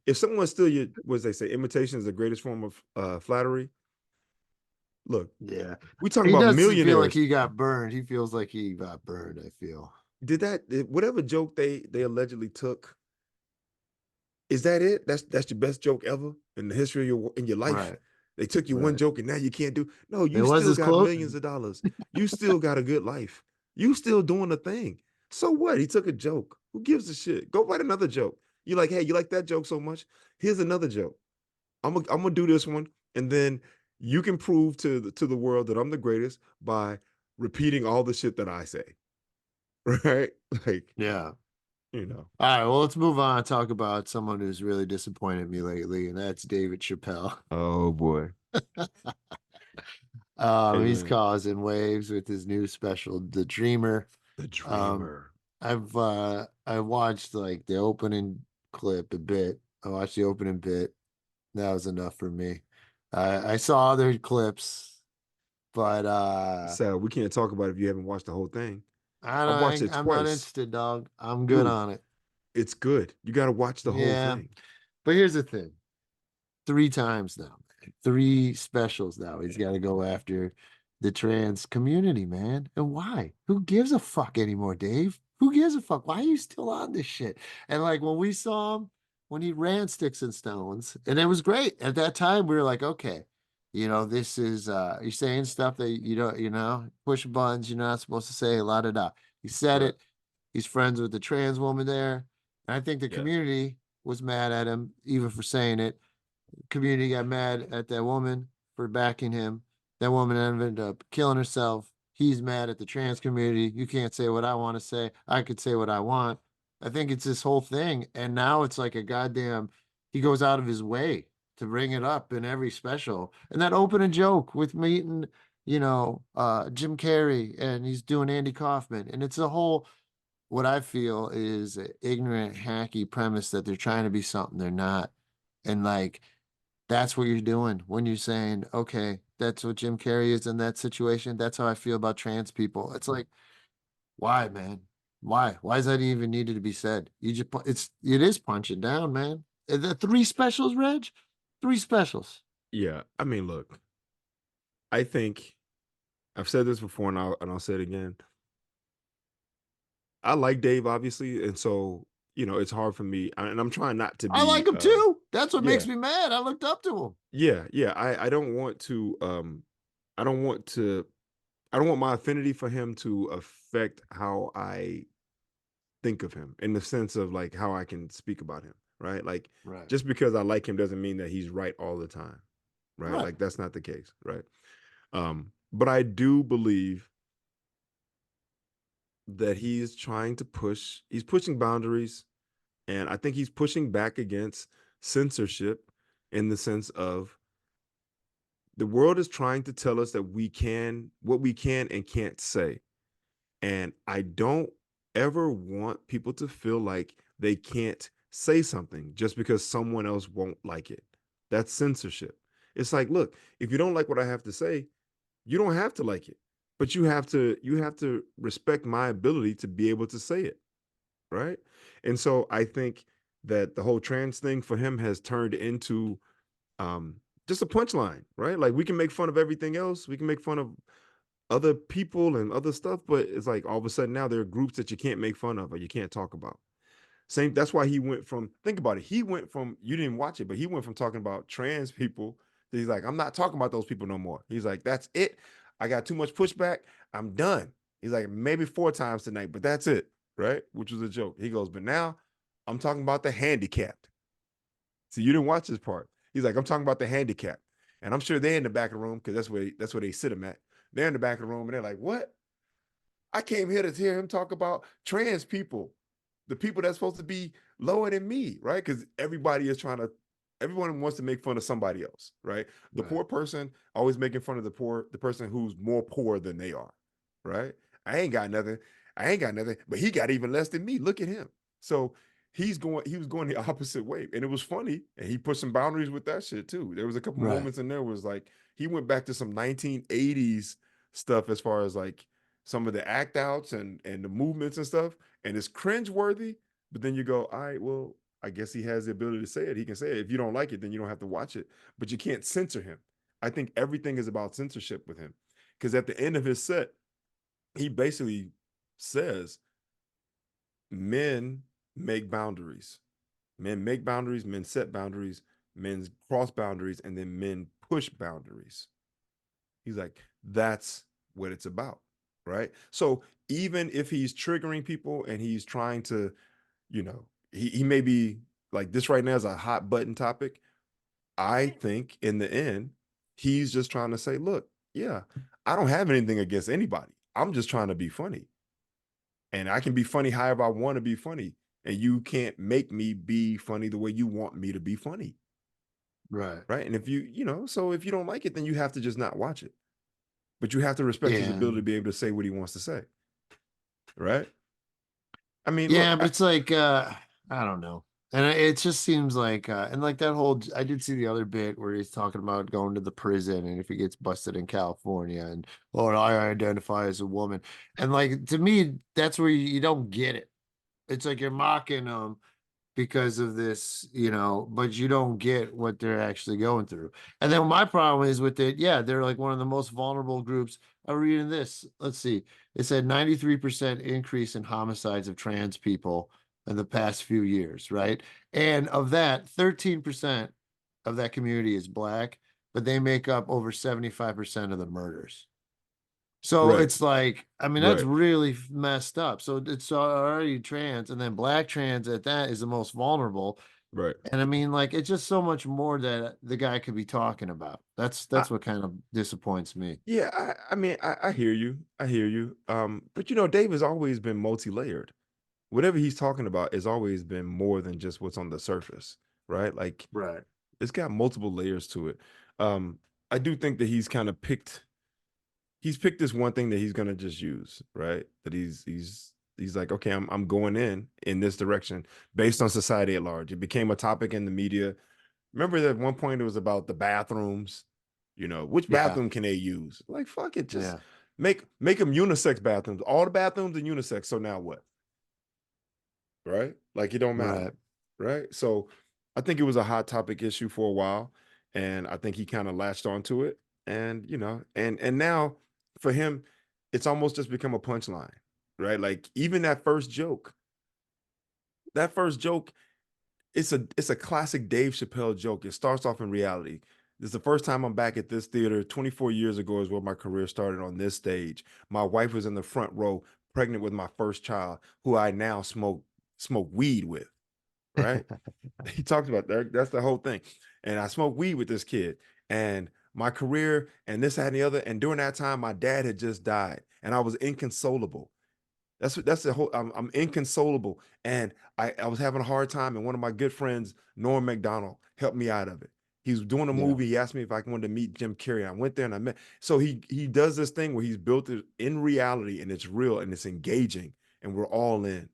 If someone steal your, what they say, imitation is the greatest form of flattery. Look, Yeah, we talking he about does feel like millionaires. he got burned. He feels like he got burned. I feel. Whatever joke they allegedly took, is that it? That's your best joke ever in the history of your life? Right, They took you one right. joke and now you can't do. No, It you was still his got close. millions of dollars. You still got a good life. You still doing a thing. So what? He took a joke. Who gives a shit? Go write another joke. You're like, hey, you like that joke so much? Here's another joke. I'm gonna do this one, and then you can prove to the world that I'm the greatest by repeating all the shit that I say. Right? Like, Yeah. you know. All right. Well, let's move on and talk about someone who's really disappointed me lately, and that's David Chappelle. Oh boy. Hey He's man, causing waves with his new special, The Dreamer. the Um, dreamer. I watched like the opening clip a bit. I watched the opening bit. That was enough for me. I saw other clips, but So we can't talk about it if you haven't watched the whole thing. I I watched don't, it I'm not twice. interested, dog. I'm good Dude, on it. it's good. You got to watch the whole Yeah, thing. but here's the thing. 3 times now, man. 3 specials now. He's got to go after the trans community, man. And why? Who gives a fuck anymore, Dave? Who gives a fuck? Why are you still on this shit? And like when we saw him, when he ran Sticks and Stones, and it was great. At that time, we were like, okay, this is you're saying stuff that you don't, push buttons you're not supposed to say, la da da. He said Right. it. He's friends with the trans woman there. And I think the Yeah. community was mad at him, even for saying it. Community got mad at that woman for backing him. That woman ended up killing herself. He's mad at the trans community. You can't say what I want to say. I could say what I want. I think it's this whole thing. And now it's like a goddamn, he goes out of his way to bring it up in every special. And that opening joke with meeting, Jim Carrey, and he's doing Andy Kaufman. And it's a whole, what I feel is an ignorant, hacky premise that they're trying to be something they're not. And like, that's what you're doing when you're saying, okay, that's what Jim Carrey is in that situation. That's how I feel about trans people. It's like, why, man? Why? Why is that even needed to be said? It is punching down, man. The 3 specials, Reg? 3 specials. Yeah. I mean, look, I think I've said this before, and I'll say it again. I like Dave, obviously, and so it's hard for me, and I'm trying not to I be. like him too. That's what Yeah, makes me mad. I looked up to him. yeah. I don't want to. I don't want my affinity for him to affect how I think of him in the sense of like how I can speak about him, right? Like Right. just because I like him doesn't mean that he's right all the time, right? Right. Like that's not the case, right? But I do believe that he's pushing boundaries, and I think he's pushing back against censorship in the sense of the world is trying to tell us that what we can and can't say. And I don't ever want people to feel like they can't say something just because someone else won't like it. That's censorship. It's like, look, if you don't like what I have to say, you don't have to like it. But you have to respect my ability to be able to say it, right? And so I think that the whole trans thing for him has turned into um just a punchline, right? Like we can make fun of everything else. We can make fun of other people and other stuff, but it's like all of a sudden now there are groups that you can't make fun of or you can't talk about. Same, that's why he went from, think about it, he went from, you didn't watch it, but he went from talking about trans people to he's like, I'm not talking about those people no more. He's like, that's it. I got too much pushback. I'm done. He's like, maybe 4 times tonight, but that's it, right? Which was a joke. He goes, but now I'm talking about the handicapped. See, you didn't watch this part. He's like, I'm talking about the handicapped. And I'm sure they're in the back of the room because that's where they sit him at. They're in the back of the room and they're like, what? I came here to hear him talk about trans people, the people that's supposed to be lower than me, right? Because everyone wants to make fun of somebody else, right? The Right. poor person always making fun of the person who's more poor than they are, right? I ain't got nothing. I ain't got nothing, but he got even less than me. Look at him. So he was going the opposite way. And it was funny. And he put some boundaries with that shit too. There was a couple Right. moments in there was like he went back to some 1980s stuff as far as like some of the act outs and the movements and stuff, and it's cringe worthy. But then you go, all right, well, I guess he has the ability to say it. He can say it. If you don't like it, then you don't have to watch it. But you can't censor him. I think everything is about censorship with him, because at the end of his set, he basically says, "Men make boundaries. Men make boundaries. Men set boundaries. Men cross boundaries, and then men push boundaries." He's like, that's what it's about, right? So even if he's triggering people and he's trying to, he may be like this right now is a hot button topic. I think in the end, he's just trying to say, look, yeah, I don't have anything against anybody. I'm just trying to be funny. And I can be funny however I want to be funny. And you can't make me be funny the way you want me to be funny. Right. Right. And if so if you don't like it, then you have to just not watch it. But you have to respect his Yeah. ability to be able to say what he wants to say. Right. I mean, look, Yeah, but it's like I don't know. And it just seems like and like that whole I did see the other bit where he's talking about going to the prison and if he gets busted in California and oh I identify as a woman. And like to me that's where you don't get it. It's like you're mocking them because of this, but you don't get what they're actually going through. And then my problem is with it, yeah, they're like one of the most vulnerable groups. I'm reading this. Let's see. It said 93% increase in homicides of trans people in the past few years, right? And of that, 13% of that community is black, but they make up over 75% of the murders. So right, it's like, I mean, that's right, really messed up. So it's already trans, and then black trans at that is the most vulnerable. right. And I mean, like, it's just so much more that the guy could be talking about. I, That's what kind of disappoints me. yeah, I mean, I hear you. I hear you. But Dave has always been multi-layered. Whatever he's talking about has always been more than just what's on the surface, right? Like Right. it's got multiple layers to it. Um, I do think that he's picked this one thing that he's gonna just use, right? That he's like, okay, I'm going in this direction based on society at large. It became a topic in the media. Remember that at one point it was about the bathrooms, which Yeah. bathroom can they use? Like, fuck it, just Yeah. make them unisex bathrooms. All the bathrooms are unisex. So now what? Right? Like it don't matter. Right. Right. So I think it was a hot topic issue for a while. And I think he kind of latched onto it. And and now for him, it's almost just become a punchline, right? Like even that first joke, it's a classic Dave Chappelle joke. It starts off in reality. This is the first time I'm back at this theater. 24 years ago is where my career started on this stage. My wife was in the front row, pregnant with my first child, who I now smoke weed with. Right? He talked about that. That's the whole thing. And I smoked weed with this kid, and my career, and this, that, and the other. And during that time, my dad had just died, and I was inconsolable. That's the whole. I'm inconsolable, and I was having a hard time. And one of my good friends, Norm Macdonald, helped me out of it. He was doing a Yeah. movie. He asked me if I wanted to meet Jim Carrey. I went there and I met. So he does this thing where he's built it in reality, and it's real and it's engaging, and we're all in,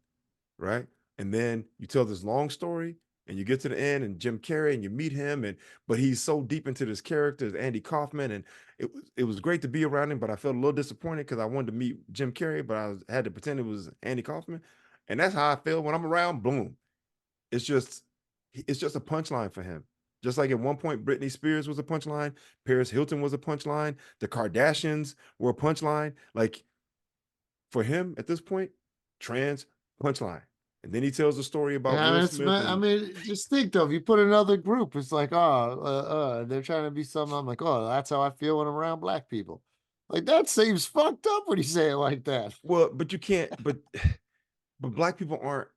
right? And then you tell this long story, and you get to the end, and Jim Carrey, and you meet him, and but he's so deep into this character, Andy Kaufman, and it was great to be around him, but I felt a little disappointed because I wanted to meet Jim Carrey, but had to pretend it was Andy Kaufman, and that's how I feel when I'm around. Boom, it's just a punchline for him. Just like at one point, Britney Spears was a punchline, Paris Hilton was a punchline, the Kardashians were a punchline. Like for him at this point, trans punchline. And then he tells a story about Yeah, Will it's, Smith. I mean, just think though, if you put another group, it's like, they're trying to be something. I'm like, oh, that's how I feel when I'm around black people. Like that seems fucked up when you say it like that. Well, but you can't, but black people aren't,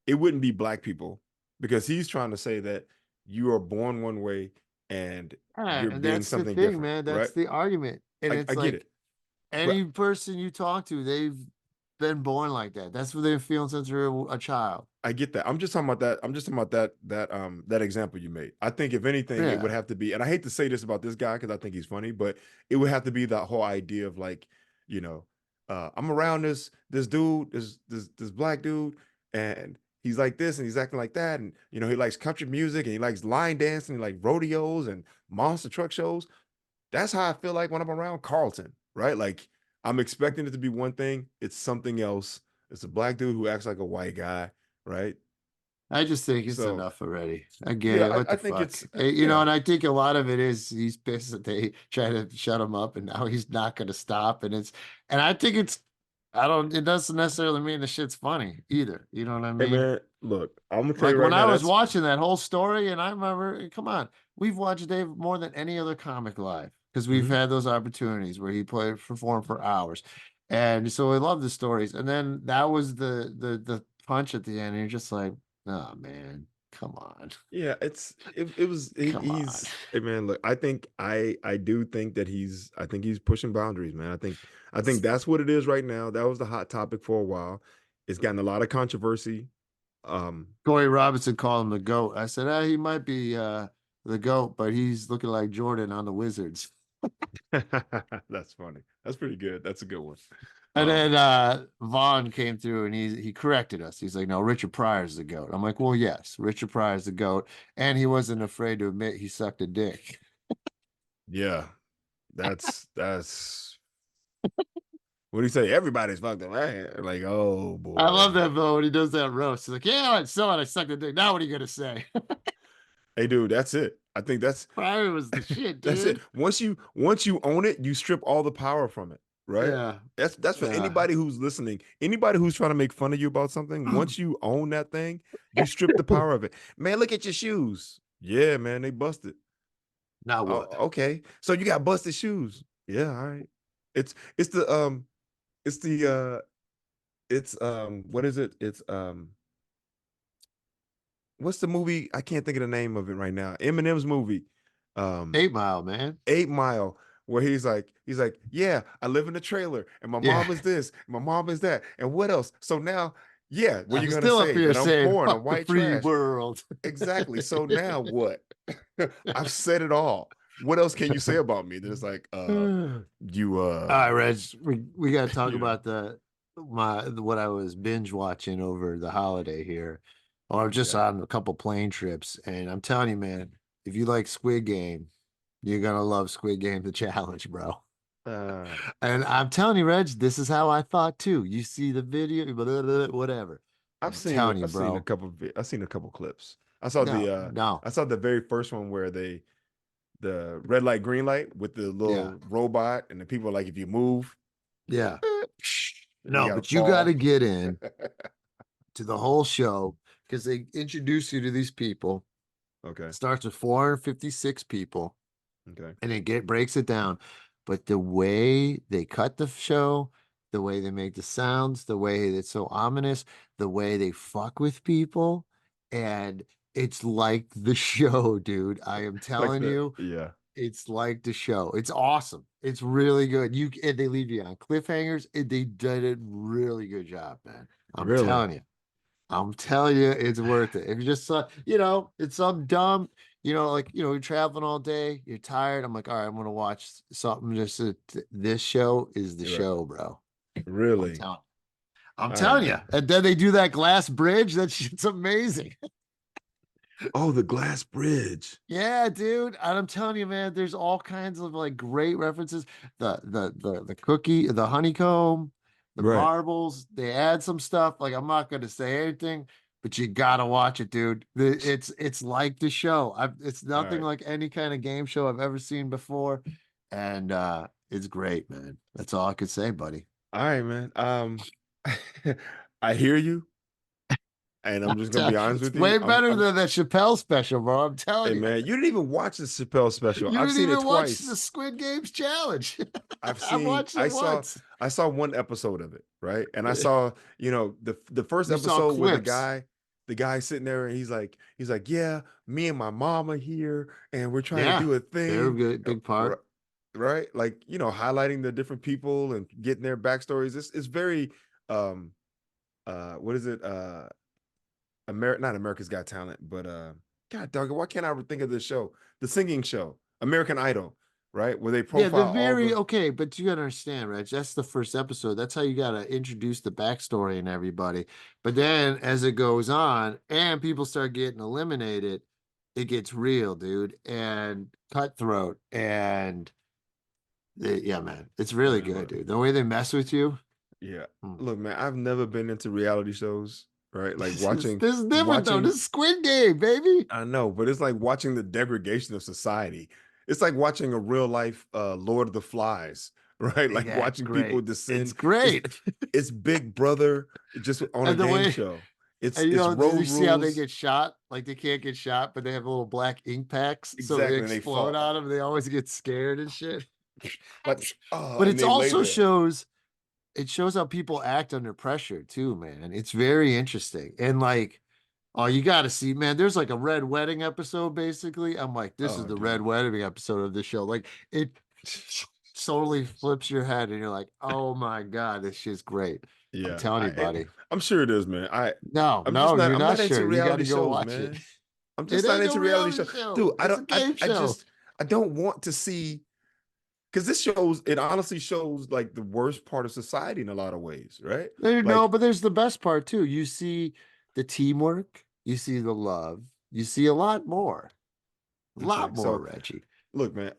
it wouldn't be black people because he's trying to say that you are born one way and Yeah, you're and being that's the something thing, different, man. right? That's the argument. And I it's get like it. any person you talk to, they've been born like that. That's what they're feeling since they're a child. I get that. I'm just talking about that. I'm just talking about that example you made. I think if anything, it would Yeah. have to be, and I hate to say this about this guy because I think he's funny, but it would have to be that whole idea of like, you know, I'm around this dude, this black dude, and he's like this and he's acting like that, and he likes country music and he likes line dancing, and like rodeos and monster truck shows. That's how I feel like when I'm around Carlton, right? Like I'm expecting it to be one thing, it's something else. It's a black dude who acts like a white guy, right? I just think it's So enough already. I get yeah, it. What I the think fuck? it's And yeah. I think a lot of it is he's pissed that they try to shut him up and now he's not gonna stop. And I think it doesn't necessarily mean the shit's funny either. You know what I Hey mean? man, look, I'm gonna tell you Like right when now, I was that's watching that whole story, and I remember, come on, we've watched Dave more than any other comic live because we've mhm. had those opportunities where he performed for hours. And so I love the stories. And then that was the punch at the end, and you're just like, oh man, come on. Yeah, Come on. he's hey man, look, I do think that I think he's pushing boundaries, man. I think that's what it is right now. That was the hot topic for a while. It's gotten a lot of controversy. Um, Corey Robinson called him the GOAT. I said, he might be the GOAT, but he's looking like Jordan on the Wizards. that's funny. That's pretty good. That's a good one. And Um, then Vaughn came through and he corrected us. He's like, no, Richard Pryor's the GOAT. I'm like, well, yes, Richard Pryor's the GOAT. And he wasn't afraid to admit he sucked a dick. yeah, that's what do you say? Everybody's fucked up, right? Like, oh I boy. love that though when he does that roast. He's like, yeah, I saw it. I sucked a dick. Now what are you gonna say? Hey, dude, that's it. I think Pryor was the shit, that's it. dude. Once you own it, you strip all the power from it, right? Yeah. That's for Yeah. anybody who's listening, anybody who's trying to make fun of you about something. Once you own that thing, you strip the power of it. Man, look at your shoes. Yeah, man, they busted. Now Oh, what? okay. So you got busted shoes. Yeah, all right. It's the it's the it's what is it? It's what's the movie? I can't think of the name of it right now. Eminem's movie. Um 8 Mile, man. 8 Mile, where he's like, yeah, I live in a trailer, and my Yeah. mom is this, and my mom is that, and what else? So now, yeah, what you I'm gonna still up say? here That I'm saying poor and I'm fuck the white free trash? world. Exactly. So now what? I've said it all. What else can you say about me? Then it's like, you All right, Reg, we got to talk you know, about what I was binge watching over the holiday here, or just okay. on a couple plane trips. And I'm telling you, man, if you like Squid Game, you're gonna love Squid Game the challenge, bro. Uh, And I'm telling you, Reg, this is how I thought too. You see the video, whatever. I've I'm seen telling you, I've seen a bro. couple I've seen a couple clips. No, no, I saw the very first one where the red light, green light with the yeah, little robot, and the people are like, if you move, yeah, and you no. gotta But you got to fall. get in to the whole show because they introduce you to these people. Okay. Starts with 456 people, Okay. and it breaks it down. But the way they cut the show, the way they make the sounds, the way it's so ominous, the way they fuck with people, and it's like the show, dude. I am Like telling the you, yeah. it's like the show. It's awesome. It's really good. And they leave you on cliffhangers. And they did a really good job, man. I'm Really? telling you. I'm telling you, it's worth it. If you just saw, it's some dumb, like, you're traveling all day, you're tired. I'm like, all right, I'm gonna watch something. This show is the Right. show, bro. I'm Really? telling, I'm All right, telling you. man. And then they do that glass bridge. That shit's amazing. Oh, the glass bridge. Yeah, dude. And I'm telling you, man, there's all kinds of like great references. The cookie, the honeycomb, the Right. marbles, they add some stuff. Like, I'm not gonna say anything, but you gotta watch it, dude. It's like the show. It's All nothing right. like any kind of game show I've ever seen before. And it's great, man. That's all I could say, buddy. All right, man. I hear you, and I'm just gonna be honest It's with you. way better than that Chappelle special, bro. I'm Hey, telling you. man, you didn't even watch the Chappelle special. You I've didn't seen it even watch the twice. Squid Games challenge. I've I seen. watched it once. I saw one episode of it, right? And I saw, the first You saw episode where clips. the guy sitting there, and he's like, yeah, me and my mom are here, and we're trying to Yeah, do a they're a thing, good big part. right? Like, highlighting the different people and getting their backstories. It's very, um, what is it? Not America's Got Talent, but God dog, why can't I think of this show? The singing show, American Idol, right? Where they Yeah, they're profile all very the okay, but you gotta understand, Reg. That's the first episode. That's how you gotta introduce the backstory and everybody. But then as it goes on and people start getting eliminated, it gets real, dude, and cutthroat. And yeah, man, it's really man, good, look, dude. The way they mess with you. yeah. Hmm. Look, man, I've never been into reality shows, right? Like This is different though. watching This is Squid Game, baby. I know, but it's like watching the degradation of society. It's like watching a real life Lord of the Flies, right? Like Yeah, watching people great. It's descend. It's great. it's Big Brother just on a And the game way show. It's And it's did you road see how they rules. get shot? Like they can't get shot, but they have little black ink packs, so they Exactly. And they explode fall. on them. They always get scared and shit. Like, oh, But and it's they lay also there. it shows how people act under pressure too, man. It's very interesting. And like, oh, you got to see, man. There's like a red wedding episode, basically. I'm like, this is Oh, the red dude. wedding episode of the show. Like it totally flips your head, and you're like, oh my god, this shit's great. I'm Yeah. telling you, buddy. I'm sure it is, man. No, no, you're I'm not not into sure. You got reality to go shows, watch it. man. I'm It just not ain't no into reality reality shows. show. Dude, It's a game show. I don't want to see because it honestly shows like the worst part of society in a lot of ways, right? No, Like, but there's the best part too. You see the teamwork, you see the love, you see a lot more. A okay, lot more, so Reggie. look, man,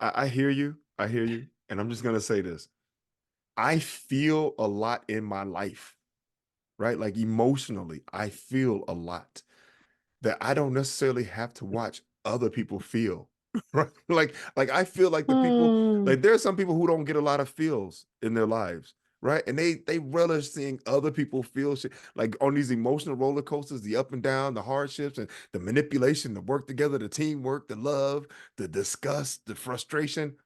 I hear you. I hear you. And I'm just gonna say this. I feel a lot in my life, right? Like emotionally, I feel a lot that I don't necessarily have to watch other people feel. Right? Like I feel like the people, Hmm. like there are some people who don't get a lot of feels in their lives, right? And they relish seeing other people feel shit, like on these emotional roller coasters, the up and down, the hardships and the manipulation, the work together, the teamwork, the love, the disgust, the frustration.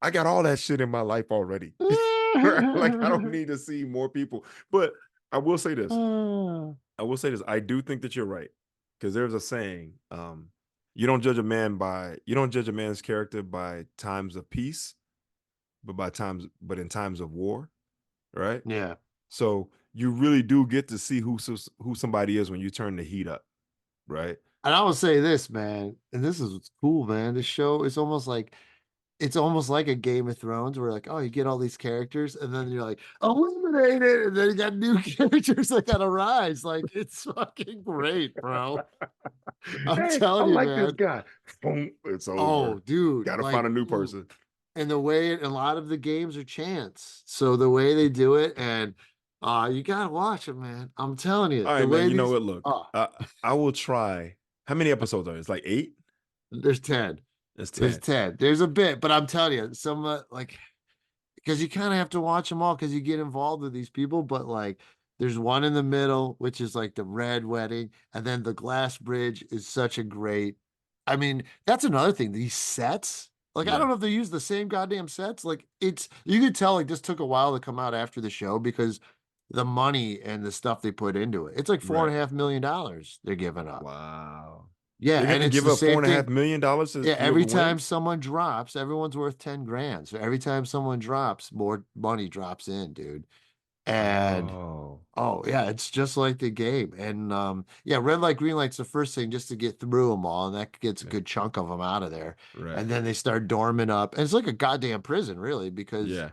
I got all that shit in my life already. Right? Like I don't need to see more people. But I will say this. I will say this. I do think that you're right. Because there's a saying, you don't judge a man's character by times of peace, but in times of war, right? Yeah. So you really do get to see who somebody is when you turn the heat up, right? And I will say this, man, and this is what's cool, man. This show is almost like a Game of Thrones where like, oh, you get all these characters, and then you're like, eliminated, and then you got new characters that gotta rise. Like it's fucking great, bro. I'm Hey, I telling you, like this man. guy. Boom, it's Oh, over. dude, Gotta like, find a new ooh. person. And the way a lot of the games are chance. So the way they do it, and you gotta watch it, man. I'm telling you, All the right, man. way You know these what? Look, I will try. How many episodes are there? It's like 8? there's 10. It's There's 10. 10. There's a bit, but I'm telling you, like because you kind of have to watch them all because you get involved with these people, but like There's one in the middle, which is like the red wedding, and then the glass bridge is such a great. I mean, that's another thing. These sets, like I Yeah. don't know if they use the same goddamn sets. Like it's you could tell like this took a while to come out after the show because the money and the stuff they put into it. It's like four Right. and a half million dollars they're giving up. Wow. Yeah, They're and gonna it's give the up four same and a half thing. million dollars to Yeah, every whoever time wins. someone drops, everyone's worth 10 grand. So every time someone drops, more money drops in, dude. And Oh, oh yeah, it's just like the game. And yeah, red light, green light's the first thing just to get through them all, and that gets a yeah, good chunk of them out of there. right. And then they start dorming up, and it's like a goddamn prison, really, because Yeah,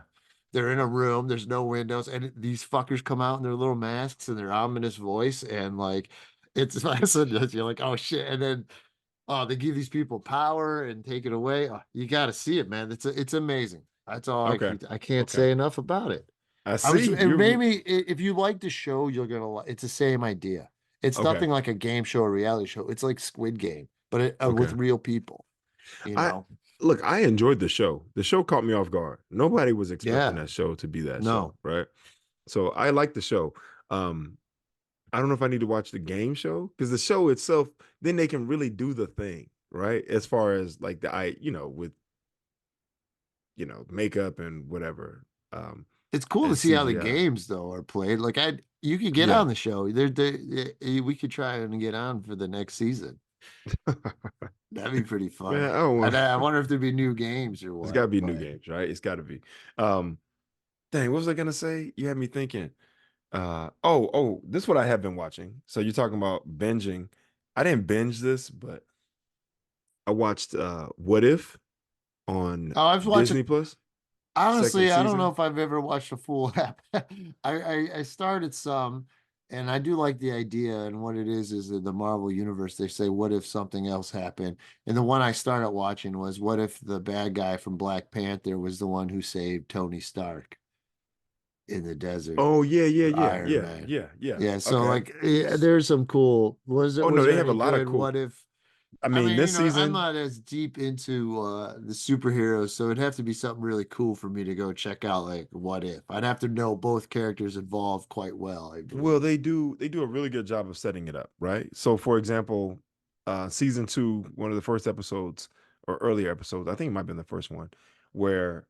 they're in a room, there's no windows, and these fuckers come out in their little masks and their ominous voice, and like it's you're like, oh shit, and then oh, they give these people power and take it away. Oh, you got to see it, man. It's amazing. That's all okay, I can't okay. say enough about it. I I was see. it made You me if you like the show, you're gonna like. It's the same idea. It's okay, nothing like a game show or reality show. It's like Squid Game, but with okay. real people. You I know? look, I enjoyed the show. The show caught me off guard. Nobody was expecting Yeah. that show to be that show, No. right? So I like the show. Um, I don't know if I need to watch the game show because the show itself, then they can really do the thing, right? As far as like with makeup and whatever. It's cool to And see how the CGI. games though are played. Like you could get Yeah. on the show. We could try and get on for the next season. That'd be pretty Man, fun. I don't want I wonder if there'd be new games or it's what, gotta be new but games, right? It's gotta be. Um, dang, what was I gonna say? You had me thinking. This is what I have been watching. So you're talking about binging. I didn't binge this, but I watched What If on oh, I've watched Disney Plus, second honestly, I don't know season. if I've ever watched a full app. I started some, and I do like the idea. And what it is in the Marvel universe, they say, "What if something else happened?" And the one I started watching was, "What if the bad guy from Black Panther was the one who saved Tony Stark in the desert Oh yeah, yeah, for yeah, Iron yeah, Man?" yeah, yeah. Yeah, so Okay. like, there's some cool. Oh no, Was they there have a any lot of good? cool. What if? I I mean, mean, this I'm season, not as deep into the superheroes, so it'd have to be something really cool for me to go check out. Like, what if? I'd have to know both characters involved quite well, I well, believe. they do a really good job of setting it up, right? So, for example, season two, one of the first episodes or earlier episodes, I think it might have been the first one, where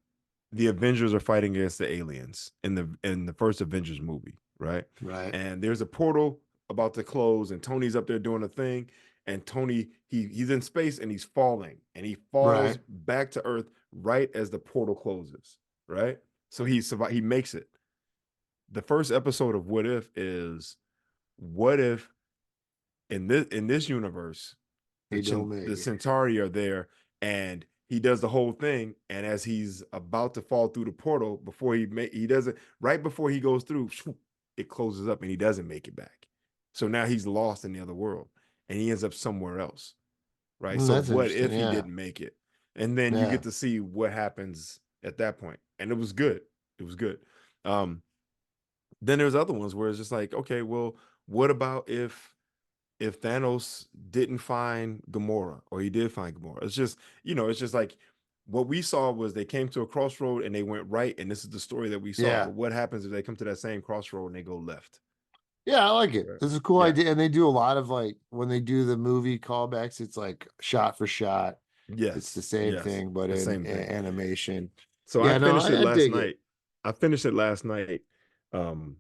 the Avengers are fighting against the aliens in the first Avengers movie, right? Right, And there's a portal about to close, and Tony's up there doing a thing, and Tony he's in space and he's falling, and he falls right. back to Earth right as the portal closes, right? So he makes it. The first episode of What If is what if in this universe He don't the make it. Centauri are there and he does the whole thing, and as he's about to fall through the portal before he doesn't right before he goes through, it closes up and he doesn't make it back. So now he's lost in the other world and he ends up somewhere else, right? So That's what interesting. if he Yeah, didn't make it? And then you yeah, get to see what happens at that point. And it was good. It was good. Um, then there's other ones where it's just like, okay, well, what about if Thanos didn't find Gamora or he did find Gamora? It's just like what we saw was they came to a crossroad and they went right, and this is the story that we saw. yeah, But what happens if they come to that same crossroad and they go left? yeah. I like it. Right. It's a cool Yeah. idea, and they do a lot of like when they do the movie callbacks. It's like shot for shot. It's the Yes. same Yes. thing, but The in same thing. animation. So I Yeah, no, finished it I last dig it. night. I finished it last night. Um,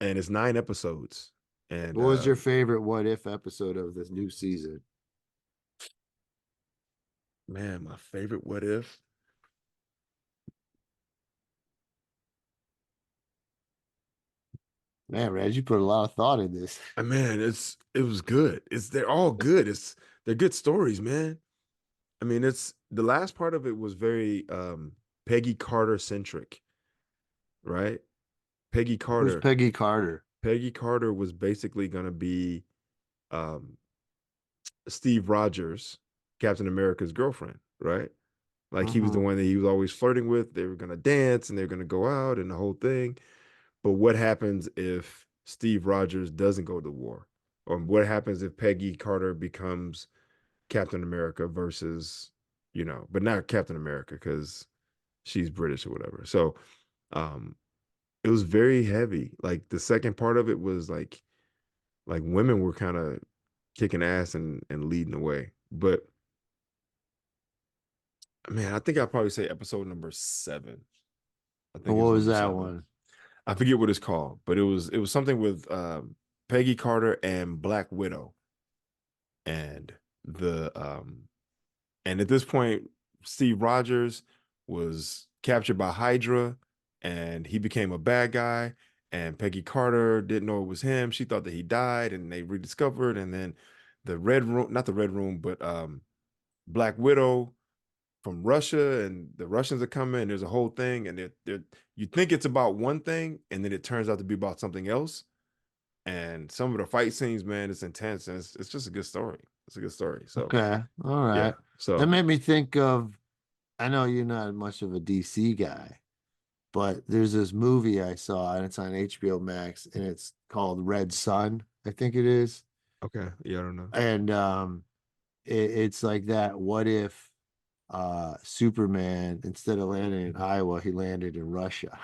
and it's 9 episodes. And What was your favorite What If episode of this new season? man, my favorite what if. Man, Reg, you put a lot of thought in this. Man, it was good. They're all good. They're good stories, man. I mean, it's the last part of it was very Peggy Carter centric, right? Peggy Who's Carter. Peggy Carter? Peggy Carter was basically gonna be um Steve Rogers, Captain America's girlfriend, right? Like he was the Hmm. one that he was always flirting with. They were gonna dance and they were gonna go out and the whole thing. But what happens if Steve Rogers doesn't go to war? Or what happens if Peggy Carter becomes Captain America versus, but not Captain America because she's British or whatever. So, um, it was very heavy. Like the second part of it was like women were kind of kicking ass and leading the way. But man, I think I'd probably say episode number 7. I think it What was was number that 7. one? I forget what it's called, but it was something with Peggy Carter and Black Widow. And the and at this point, Steve Rogers was captured by Hydra and he became a bad guy. And Peggy Carter didn't know it was him. She thought that he died and they rediscovered. And then the Red Room, not the Red Room, but Black Widow from Russia and the Russians are coming. And there's a whole thing. And you think it's about one thing and then it turns out to be about something else. And some of the fight scenes, man, it's intense. And it's just a good story. It's a good story. So, Okay. All yeah. right. That So, made me think of, I know you're not much of a DC guy, but there's this movie I saw and it's on HBO Max and it's called Red Sun, I think it is. okay. Yeah, I don't know. And it's like that. What if Superman, instead of landing in Iowa, he landed in Russia?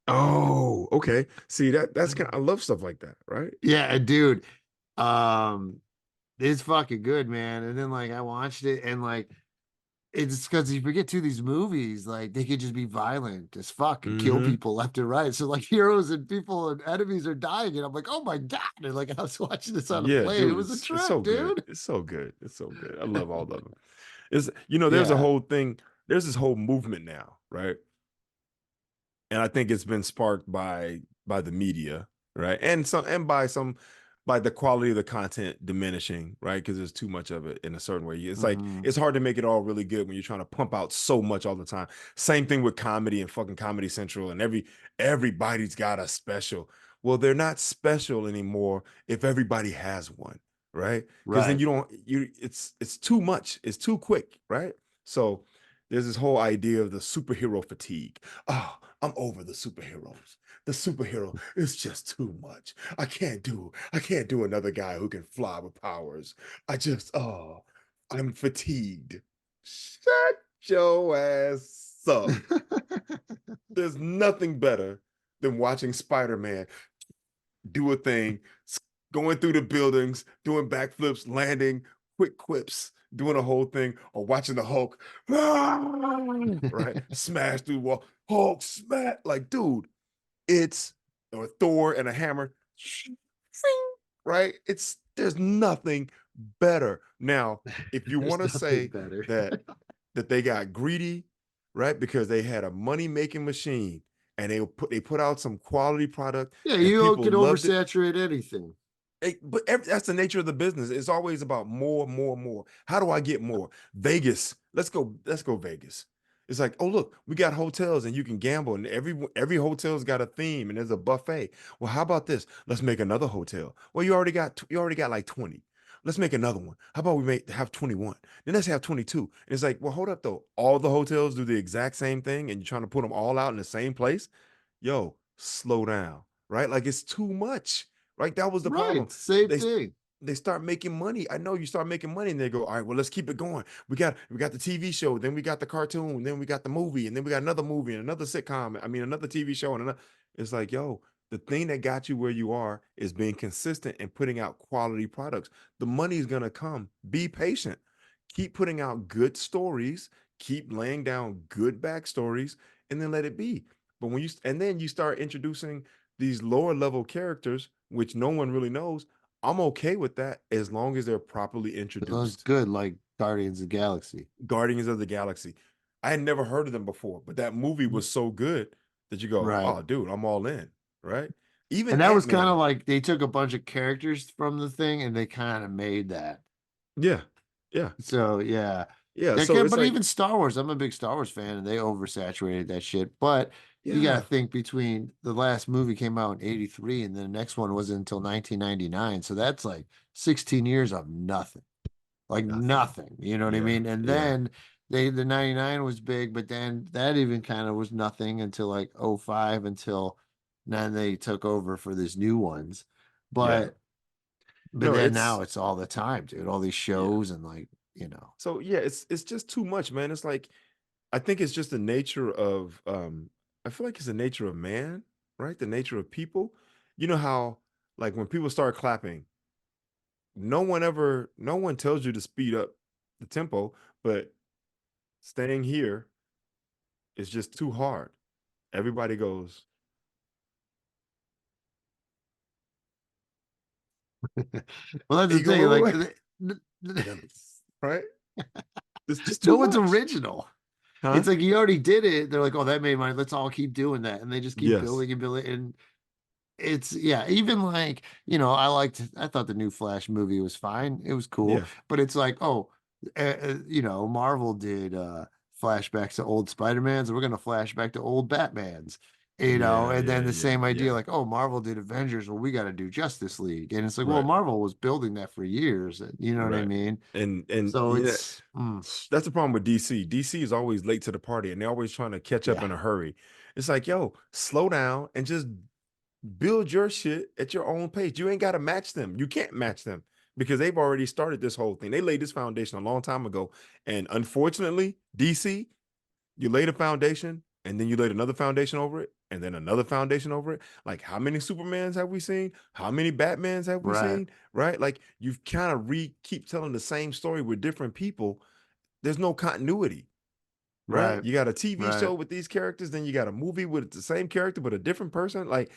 Oh, okay. See that's kind of, I love stuff like that, right? Yeah, dude. Um, it's fucking good, man. And then like I watched it and like it's because you forget too, these movies, like they could just be violent as fuck and kill Mm-hmm. people left and right. So like heroes and people and enemies are dying, and I'm like, oh my God. And like I was watching this on a Yeah, plane. It dude, was a it's so trip, good. dude. It's so good. It's so good. I love all of them. It's there's a Yeah. whole thing, there's this whole movement now, right? And I think it's been sparked by the media, right? And by the quality of the content diminishing, right? Because there's too much of it in a certain way. It's like Mhm. it's hard to make it all really good when you're trying to pump out so much all the time. Same thing with comedy and fucking Comedy Central and everybody's got a special. Well, they're not special anymore if everybody has one, right? Because then Right. it's too much. It's too quick, right? So there's this whole idea of the superhero fatigue. Oh, I'm over the superheroes. The superhero is just too much. I can't do another guy who can fly with powers. I'm fatigued. Shut your ass up. There's nothing better than watching Spider-Man do a thing, going through the buildings, doing backflips, landing, quick quips, doing a whole thing, or watching the Hulk, right? Smash through the wall. Hulk smash. Like, dude, it's or Thor and a hammer, right? There's nothing better. Now, if you There's want to nothing say better. that they got greedy, right? Because they had a money-making machine and they put out some quality product Yeah, and you people can loved it. oversaturate anything. That's the nature of the business. It's always about more, more, more. How do I get more? Vegas. Let's go Vegas. It's like, oh look, we got hotels and you can gamble, and every hotel's got a theme and there's a buffet. Well, how about this? Let's make another hotel. Well, you already got like 20. Let's make another one. How about we have 21? Then let's have 22. And it's like, well, hold up though. All the hotels do the exact same thing, and you're trying to put them all out in the same place. Yo, slow down, right? Like it's too much. Right? That was the problem. Right. Same They thing. they start making money. I know you start making money and they go, all right, well, let's keep it going. We got the TV show, then we got the cartoon, then we got the movie, and then we got another movie and another sitcom. I mean, another TV show and another. It's like, yo, the thing that got you where you are is being consistent and putting out quality products. The money is gonna come. Be patient. Keep putting out good stories, keep laying down good backstories, and then let it be. But then you start introducing these lower level characters, which no one really knows, I'm okay with that as long as they're properly It was introduced. good, like Guardians of the Galaxy. Guardians of the Galaxy. I had never heard of them before, but that movie was so good that you go, Right. oh, dude, I'm all in. Right. Even And that was kind Ant-Man. of like they took a bunch of characters from the thing and they kind of made that. Yeah. Yeah. So yeah. Yeah. Yeah, So it's but like, even Star Wars, I'm a big Star Wars fan and they oversaturated that shit. But you got to yeah, think between the last movie came out in 83 and the next one wasn't until 1999. So that's like 16 years of nothing. Like nothing. nothing, you know what I Yeah. mean? And Yeah. then the 99 was big, but then that even kind of was nothing until like '05 until then they took over for these new ones. Yeah. But No, then it's now it's all the time, dude. All these yeah. shows and like, you know. So yeah, it's just too much, man. It's like I think it's just the nature of I feel like it's the nature of man, right? The nature of people. You know how, like, when people start clapping, no one tells you to speed up the tempo, but staying here is just too hard. Everybody goes, Well, that's and the you go, thing. wait, Like, wait, wait. And then, right? It's just no too one's much. original. Huh? It's like you already did it. They're like, oh, that made money. Let's all keep doing that, and they just keep Yes. building and building. And it's yeah, even like, I thought the new Flash movie was fine. It was cool, Yeah. but it's like, oh, Marvel did flashbacks to old Spider-Mans, and we're gonna flash back to old Batmans, Yeah. and then Yeah. the Yeah. same idea, Yeah. like, oh, Marvel did Avengers, well, we got to do Justice League, and it's like, well, Right. Marvel was building that for years, you know what I Right. mean? And So you know, it's that's the problem with DC. DC is always late to the party and they're always trying to catch up yeah, in a hurry. It's like, yo, slow down and just build your shit at your own pace. You ain't got to match them. You can't match them because they've already started this whole thing. They laid this foundation a long time ago. And unfortunately, DC, you laid a foundation and then you laid another foundation over it and then another foundation over it. Like, how many Supermans have we seen? How many Batmans have we right, seen? Right? Like, you've kind of keep telling the same story with different people. There's no continuity, right? right, You got a TV right. show with these characters, then you got a movie with the same character but a different person. Like,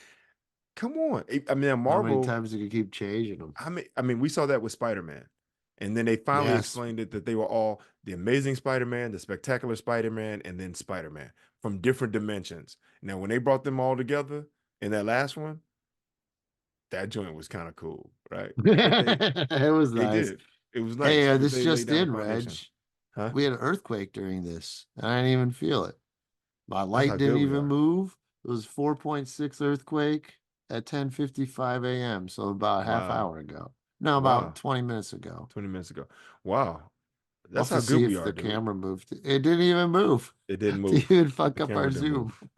come on. I mean, How many Marvel, times you could keep changing them? I mean, we saw that with Spider-Man. And then they finally Yes. explained it that they were all the Amazing Spider-Man, the Spectacular Spider-Man, and then Spider-Man from different dimensions. Now, when they brought them all together in that last one, that joint was kind of cool, right? But It was they nice. did. It was nice Hey, because this they laid just down a in, Reg. foundation. Huh? We had an earthquake during this, and I didn't even feel it. My That's light how didn't good we even are. move. It was 4.6 earthquake at 10:55 a.m., so about a half Wow. hour ago. No, about Wow. 20 minutes ago. 20 minutes ago. Wow. We'll That's have to how good see we if are, the dude. camera moved. It didn't even move It didn't to move. even fuck The up our camera didn't move. Zoom.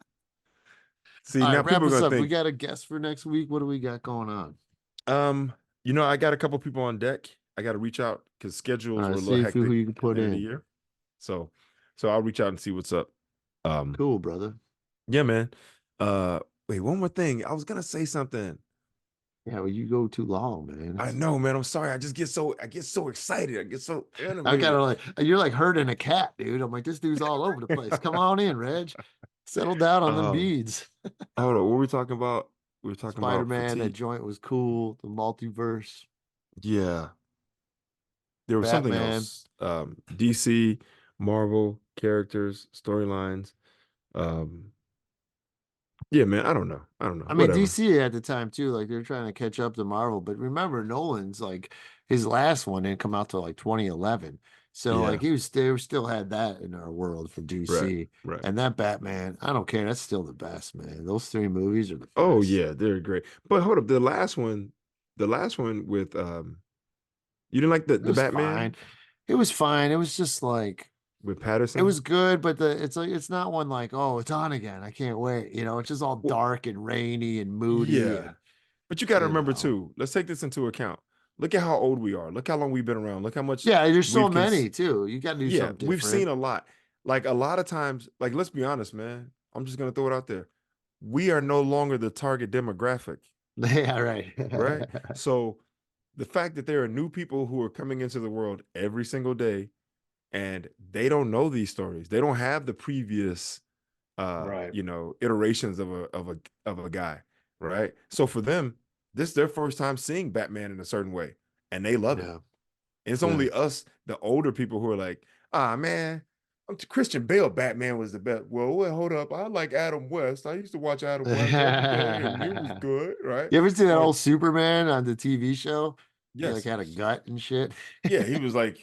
See, All now right, wrap people are us gonna up. We think, got a guest for next week. What do we got going on? I got a couple people on deck. I got to reach out because All schedules were right, a little see if who hectic you can at the put end of the in. year. So I'll reach out and see what's up. Um, Cool, brother. yeah, man. Wait, one more thing. I was gonna say something. Yeah, well, you go too long, man. I know, man. I'm sorry. I get so excited. I get so I animated. gotta like, you're like herding a cat, dude. I'm like, this dude's all over the place. Come on in, Reg. Settle down on them um, beads. hold on. What were we talking about? We were talking about Spider-Man, that fatigue. joint was cool. The multiverse, Yeah. There was something Batman. else. DC, Marvel characters, storylines. Yeah, man. I don't know. I don't know. I mean, Whatever. DC at the time too, like they're trying to catch up to Marvel. But remember, Nolan's like his last one didn't come out till like 2011. So Yeah. like they still had that in our world for Right. DC. Right. And that Batman, I don't care. That's still the best, man. Those three movies are the Oh best. yeah, they're great. But hold up, the last one with you didn't like It the was fine. Batman It was fine. It was just like with it Patterson? was good, but it's like it's not one like, oh, it's on again. I can't wait. It's just all Well, dark and rainy and moody yeah. and But you got to you remember know. too. Let's take this into account. Look at how old we are. Look how long we've been around. Look how much Yeah, there's so we've many too. You got to do yeah, something we've seen different. a lot. Like a lot of times, like let's be honest, man. I'm just gonna throw it out there. We are no longer the target demographic, Yeah, right. right? So the fact that there are new people who are coming into the world every single day and they don't know these stories. They don't have the previous Right. iterations of a guy, right? So for them, this is their first time seeing Batman in a certain way and they love it. Yeah. And it's Yeah. only us, the older people, who are like, ah, man, Christian Bale Batman was the best. Well, hold up. I like Adam West. I used to watch Adam West every day, and it was good, right? You ever see that Like, old Superman on the TV show? He like yes. had a gut and shit. Yeah, he was like,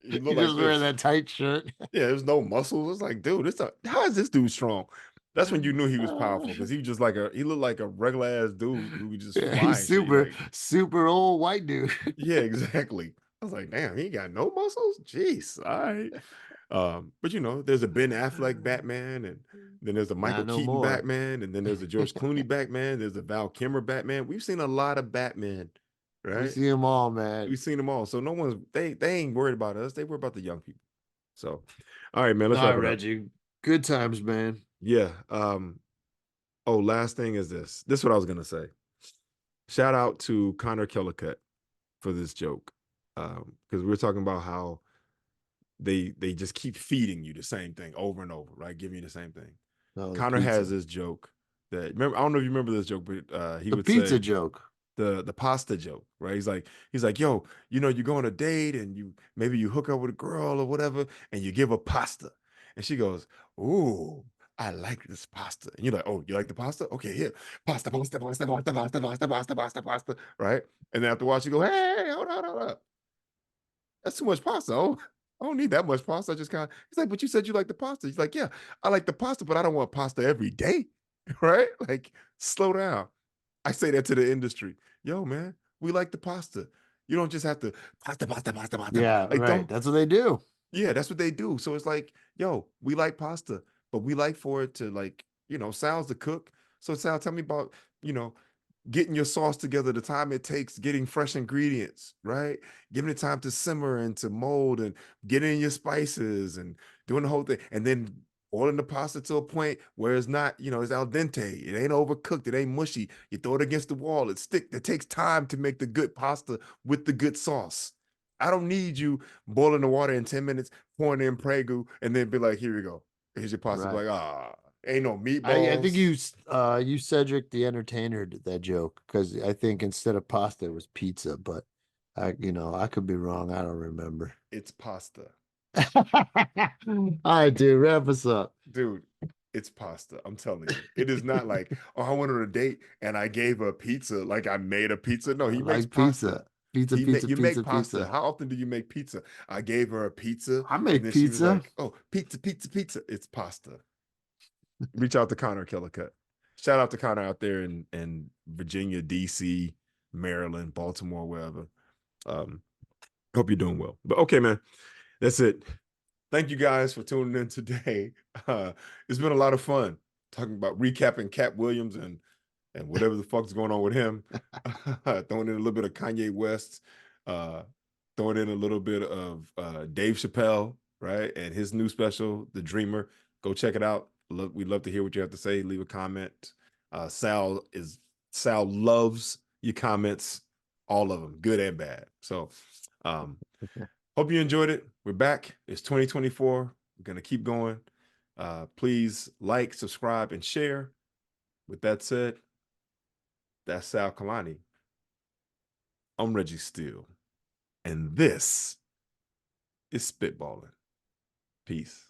he He looked like just wearing this. that tight shirt. Yeah, there's no muscles. It's like, dude, how is this dude strong? That's when you knew he was powerful because he was just he looked like a regular ass dude who could just Yeah, fly he's and shit. You're super, like, super old white dude. yeah, exactly. I was like, damn, he ain't got no muscles. Jeez, all right. But there's a Ben Affleck Batman, and then there's a Michael Not no Keaton more. Batman, and then there's a George Clooney Batman. There's a Val Kilmer Batman. We've seen a lot of Batman, We right? see them all, man. We've seen them all. So no one's they ain't worried about us. They worry about the young people. So, all right, man, All let's right, wrap it up. Reggie. Good times, man. Yeah. Oh, last thing is this. This is what I was gonna say. Shout out to Connor Kellicutt for this joke. Because we were talking about how they just keep feeding you the same thing over and over, right? Giving you the same thing. Oh, the Connor has pizza. this joke that remember, I don't know if you remember this joke, but he The would pizza say joke. the pasta joke, right? He's like, yo, you know, you go on a date and maybe you hook up with a girl or whatever, and you give her pasta. And she goes, ooh, I like this pasta. And you're like, oh, you like the pasta? Okay, here. Pasta, pasta, pasta, pasta, pasta, pasta, pasta, pasta, pasta, right? And then after a while, she go, hey, hold on, hold on. That's too much pasta. Oh, I don't need that much pasta. I just kind of, he's like, but you said you like the pasta. He's like, yeah, I like the pasta, but I don't want pasta every day. Right? Like, slow down. I say that to the industry. Yo, man, we like the pasta. You don't just have to pasta, pasta, pasta, pasta. Yeah, Like, right. don't, That's what they do. yeah, that's what they do. So it's like, yo, we like pasta, but we like for it to like, you know, Sal's the cook. So Sal, tell me about, you know, getting your sauce together, the time it takes, getting fresh ingredients, right? Giving it time to simmer and to mold and getting your spices and doing the whole thing. And then boiling the pasta to a point where it's not, you know, it's al dente. It ain't overcooked. It ain't mushy. You throw it against the wall. It takes time to make the good pasta with the good sauce. I don't need you boiling the water in 10 minutes, pouring in Prego, and then be like, here you go. Here's your pasta. Be Right. like, ain't no I think meatballs. you Cedric the Entertainer did that joke because I think instead of pasta it was pizza, but I could be wrong. I don't remember. It's pasta. All right, dude, wrap us up. Dude, it's pasta. I'm telling you. It is not like, oh, I went on a date and I gave her pizza, like I made a pizza. No, I he makes like pasta. pizza. Pizza, pizza, You make pizza, pasta. pizza. How often do you make pizza? I gave her a pizza I and make then she was pizza. like, oh, pizza, pizza, pizza. It's pasta. Reach out to Connor Kellicutt. Shout out to Connor out there in Virginia, DC, Maryland, Baltimore, wherever. Hope you're doing well. But okay, man, that's it. Thank you guys for tuning in today. It's been a lot of fun talking about recapping Katt Williams and whatever the fuck's going on with him. Throwing in a little bit of Kanye West, uh, throwing in a little bit of Dave Chappelle, right? And his new special, The Dreamer. Go check it out. We'd love to hear what you have to say. Leave a comment. Sal loves your comments, all of them, good and bad. So hope you enjoyed it. We're back. It's 2024. We're going to keep going. Please like, subscribe, and share. With that said, that's Sal Kalani. I'm Reggie Steele. And this is Spitballin'. Peace.